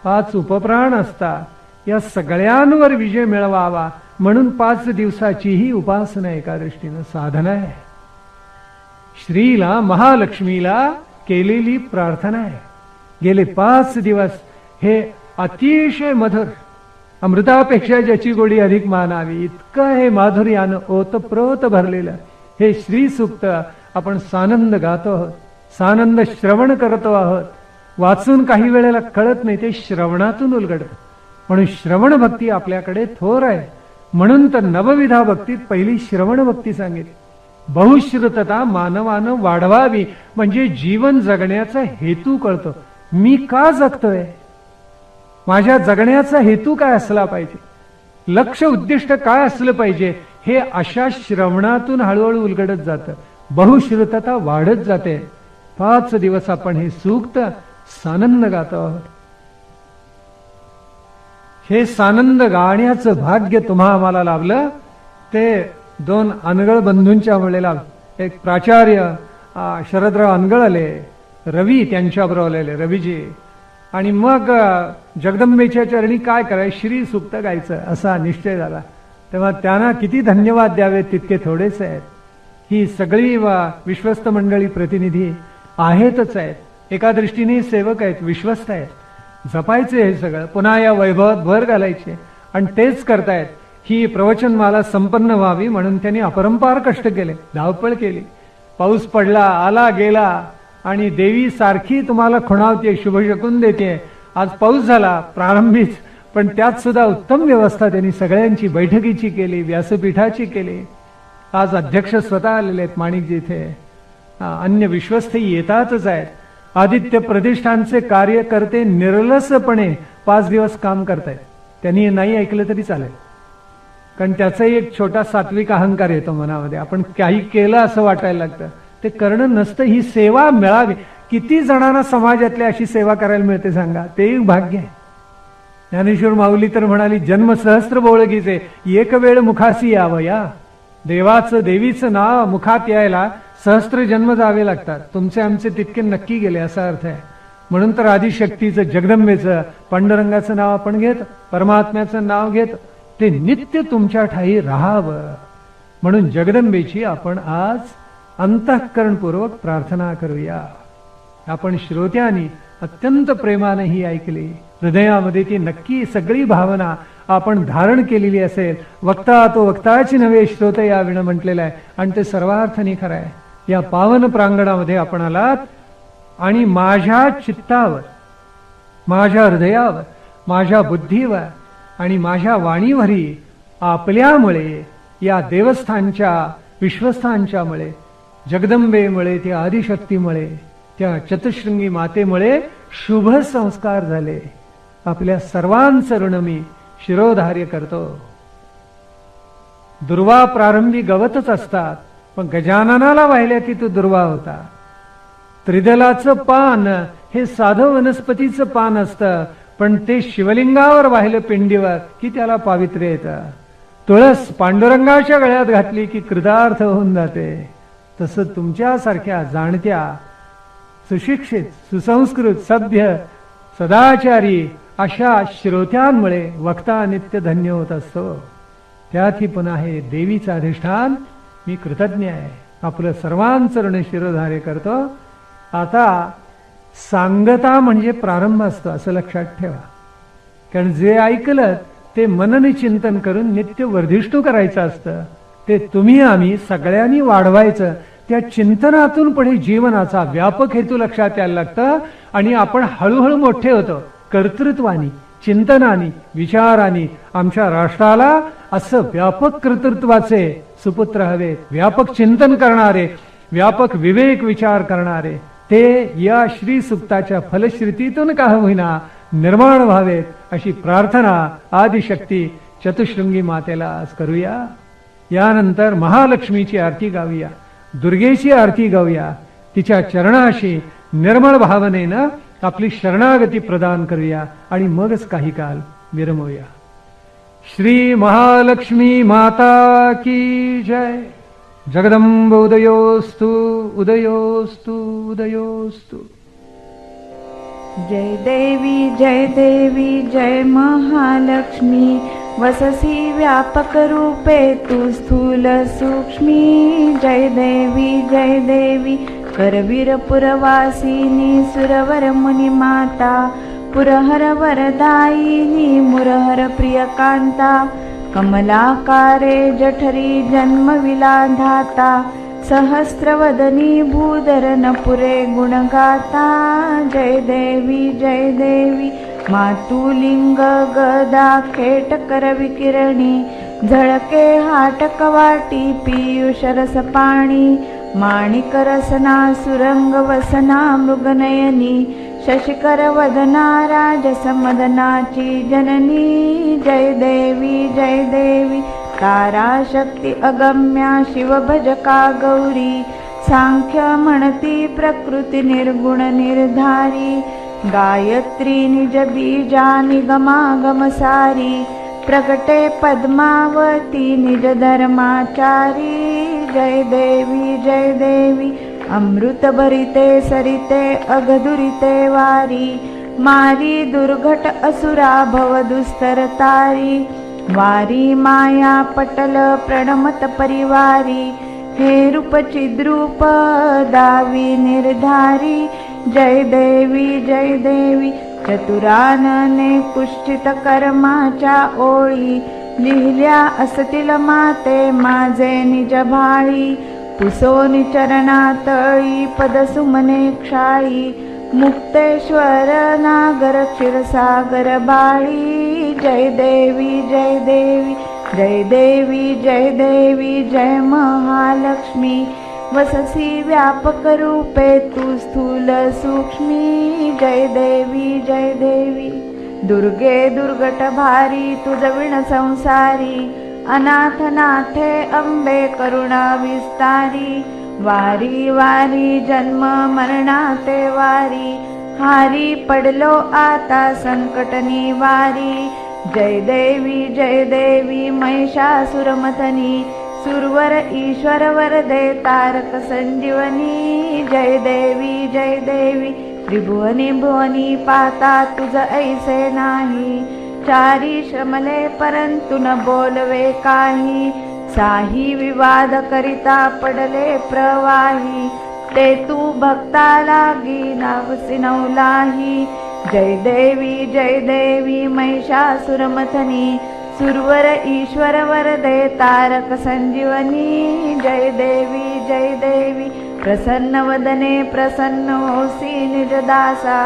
5 उपप्राण असतात. या सगळ्यांवर विजय मिळवावा म्हणून 5 दिवसाची ही उपासना एका दृष्टीनं साधना आहे. श्रीला महालक्ष्मीला केलेली प्रार्थना आहे. गेले 5 दिवस हे अतिशय मधुर, अमृतापेक्षा ज्याची गोडी अधिक मानावी इतकं हे माधुर्यानं ओतप्रोत भरलेलं हे श्री सूक्त आपण सानंद गातो आहोत, सानंद श्रवण करतो आहोत. वाचून काही वेळेला कळत नाही, ते श्रवणातून उलगडतं. म्हणून श्रवण भक्ती आपल्याकडे थोर आहे. म्हणून तर नवविधा भक्तीत पहिली श्रवण भक्ती सांगितली. बहुश्रुतता मानवानं वाढवावी, म्हणजे जीवन जगण्याचा हेतू कळतो. मी का जगतोय, माझ्या जगण्याचा हेतू काय असला पाहिजे, लक्ष उद्दिष्ट काय असलं पाहिजे, हे अशा श्रवणातून हळूहळू उलगडत जातं. बहुश्रुतता वाढत जाते. 5 दिवस आपण हे सूक्त सानंद गातो आहोत. हे सानंद गाण्याचं भाग्य तुम्हा आम्हाला लाभलं ते 2 अनगळ बंधूंच्या मुळे लाभलं. एक प्राचार्य शरदराव अनगळ आले, रवी त्यांच्याबरोबर आलेले रवीजी, आणि मग जगदंबेच्या चरणी काय करायचं, श्री सूक्त गायचं असा निश्चय झाला. तेव्हा त्यांना किती धन्यवाद द्यावे तितके थोडेच आहेत. ही सगळी विश्वस्त मंडळी प्रतिनिधी आहेतच आहेत, एका दृष्टीने सेवक आहेत, विश्वस्त आहेत. जपायचे हे सगळं, पुन्हा या वैभवात भर घालायचे, आणि तेच करतायत. ही प्रवचनमाला संपन्न व्हावी म्हणून त्यांनी अपरंपार कष्ट केले, धावपळ केली. पाऊस पडला, आला गेला, आणि देवी सारखी तुम्हाला खुणावते, शुभशकून देते. आज पाऊस झाला प्रारंभीच, पण त्यात सुद्धा उत्तम व्यवस्था त्यांनी सगळ्यांची बैठकीची केली, व्यासपीठाची केली. आज अध्यक्ष स्वतः आलेले आहेत माणिकजी इथे, अन्य विश्वस्तही येतातच आहेत. आदित्य प्रतिष्ठानचे कार्यकर्ते निर्लसपणे 5 दिवस काम करतायत. त्यांनी नाही ऐकलं तरी चालेल, कारण त्याचाही एक छोटा सात्विक अहंकार येतो मनामध्ये. आपण काही केलं असं वाटायला लागतं, ते करणं नसतं. ही सेवा मिळावी. किती जणांना समाजातल्या अशी सेवा करायला मिळते सांगा, ते भाग्य आहे. ज्ञानेश्वर माऊली तर म्हणाली, जन्म सहस्त्र बोळगीचे, एक वेळ मुखासी यावया. देवाचं देवीचं नाव मुखात यायला सहस्त्र जन्म जावे लागतात. तुमचे आमचे तितके नक्की गेले असा अर्थ आहे. म्हणून तर आदिशक्तीचं, जगदंबेचं, पांडुरंगाचं नाव आपण घेत, परमात्म्याचं नाव घेत, ते नित्य तुमच्या ठाई राहावं म्हणून जगदंबेची आपण आज अंतःकरणपूर्वक प्रार्थना करूया. आपण श्रोत्यांनी अत्यंत प्रेमाने ही ऐकली, हृदयामध्ये ती नक्की सगळी भावना आपण धारण केलेली असेल. वक्ता तो वक्ताची नव्हे, श्रोते या विण म्हटलेलं आहे, आणि ते सर्वार्थाने खरं आहे. या पावन प्रांगणामध्ये आपण आलात, आणि माझ्या चित्तावर, माझ्या हृदयावर, माझ्या बुद्धीवर आणि माझ्या वाणीवरही आपल्यामुळे, या देवस्थानच्या विश्वस्थांच्यामुळे, जगदंबेमुळे, त्या आदिशक्तीमुळे, त्या चतुशृंगी मातेमुळे शुभ संस्कार झाले. आपल्या सर्वांचं ऋण मी शिरोधार्य करतो. दुर्वा प्रारंभी गवतच असतात, पण गजाननाला वाहिल्या की तो दुर्वा होता. त्रिदलाचं पान हे साधं वनस्पतीचं पान असतं, पण ते शिवलिंगावर वाहिलं पिंडीवर की त्याला पावित्र्य येतं. तुळस पांडुरंगाच्या गळ्यात घातली की कृतार्थ होऊन जाते. तसं तुमच्यासारख्या जाणत्या, सुशिक्षित, सुसंस्कृत, सभ्य, सदाचारी अशा श्रोत्यांमुळे वक्ता नित्य धन्य होत असतो. त्यातही पुन्हा हे देवीचं अधिष्ठान मी कृतज्ञ आहे. आपलं सर्वांचं ऋण शिरोधार्य करतो. आता सांगता म्हणजे प्रारंभ असतो असं लक्षात ठेवा, कारण जे ऐकलं ते मनन चिंतन करून नित्य वर्धिष्ठू करायचं असतं. ते तुम्ही आम्ही सगळ्यांनी वाढवायचं. त्या चिंतनातून पुढे जीवनाचा व्यापक हेतू लक्षात यायला लागतं, आणि आपण हळूहळू मोठे होतो. कर्तृत्वानी, चिंतनानी, विचारानी आमच्या राष्ट्राला असं व्यापक कर्तृत्वाचे सुपुत्र हवे, व्यापक चिंतन करणारे, व्यापक विवेक विचार करणारे. ते या श्री सुक्ताच्या फलश्रुतीतून का होईना निर्माण व्हावेत, अशी प्रार्थना आदिशक्ती चतुशृंगी मातेला आज करूया. यानंतर महालक्ष्मीची आरती गाऊया, दुर्गेची आरती गाऊया. तिच्या चरणाशी निर्मळ भावनेनं आपली शरणागती प्रदान करूया, आणि मगच काही काल विरमूया. श्री महालक्ष्मी माता की जय. जगदंब उदयोस्तु उदयोस्तु उदयोस्तु. जय देवी जय महालक्ष्मी. वससी व्यापक रूपे तू स्थूल सूक्ष्मी. जय देवी करवीर पुरवासिनी. सुरवर मुनी माता पुरहर वरदायिनी. मुरहर प्रियकांता कमलाकारे जठरी जन्मविलाधाता. सहस्रवदनी भूधरन पुरे गुणगाता. जय देवी मातुलिंग गदा खेटकर विकिरणी. झळके हाटक वाटी पियुष रस पाणी माणिक रसना सुरंग वसना मृगनयनी शशिकर वदना राजसमदनाची जननी जय देवी ताराशक्ती अगम्या शिवभजका गौरी सांख्य म्हणती प्रकृती निर्गुण निर्धारी गायत्री निज बीजा निगमागम सारी प्रगटे पद्मावती निज धर्माचारी जय देवी अमृत भरिते सरिते अघदुरिते वारी मारी दुर्घट असुरा भव दुस्तर तारी वारी माया पटल प्रणमत परिवारी हे रूप चिद्रूप दावी निर्धारी जय देवी चतुरानने कुष्ठित कर्माच्या ओळी लिहिल्या असतील माते माझे निज भाळी पुसोनी चरणातळी पदसुमने क्षाळी मुक्तेश्वर नागर क्षीरसागर बाळी जय देवी जय महालक्ष्मी वससी व्यापक रूपे तू स्थूल सूक्ष्मी जय देवी दुर्गे दुर्गट भारी तुझ विण संसारी अनाथ नाथे अंबे करुणा विस्तारी वारी जन्म मरणाते वारी हारी पडलो आता संकट निवारी जय देवी महिषासुरमथनी सुरवर ईश्वर वरदे तारक संजीवनी जय देवी त्रिभुवनी भुवनी पाता तुझ ऐसे नाही चारी श्रमले परंतु न बोलवे काही साही विवाद करिता पडले प्रवाही ते तू भक्ता लागी नावसी नवलाही जय देवी महिषासुरमथनी सुरवर ईश्वर वरदे तारक संजीवनी जय देवी प्रसन्न वदने प्रसन्न होसी निज दासा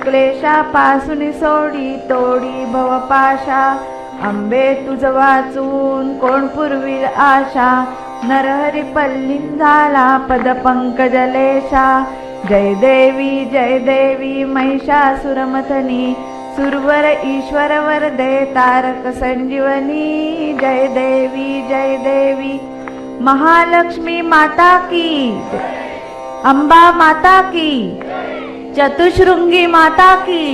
क्लेशापासून सोडी तोडी भवपाशा अंबे तुझ वाचून कोण पुरविल आशा नरहरी पल्लीन झाला पद पंकजलेशा जय देवी महिषासुरमथनी सुरवर ईश्वर वरदे तारक संजीवनी जय देवी महालक्ष्मी माता की अंबा माता की चतुश्रृंगी माता की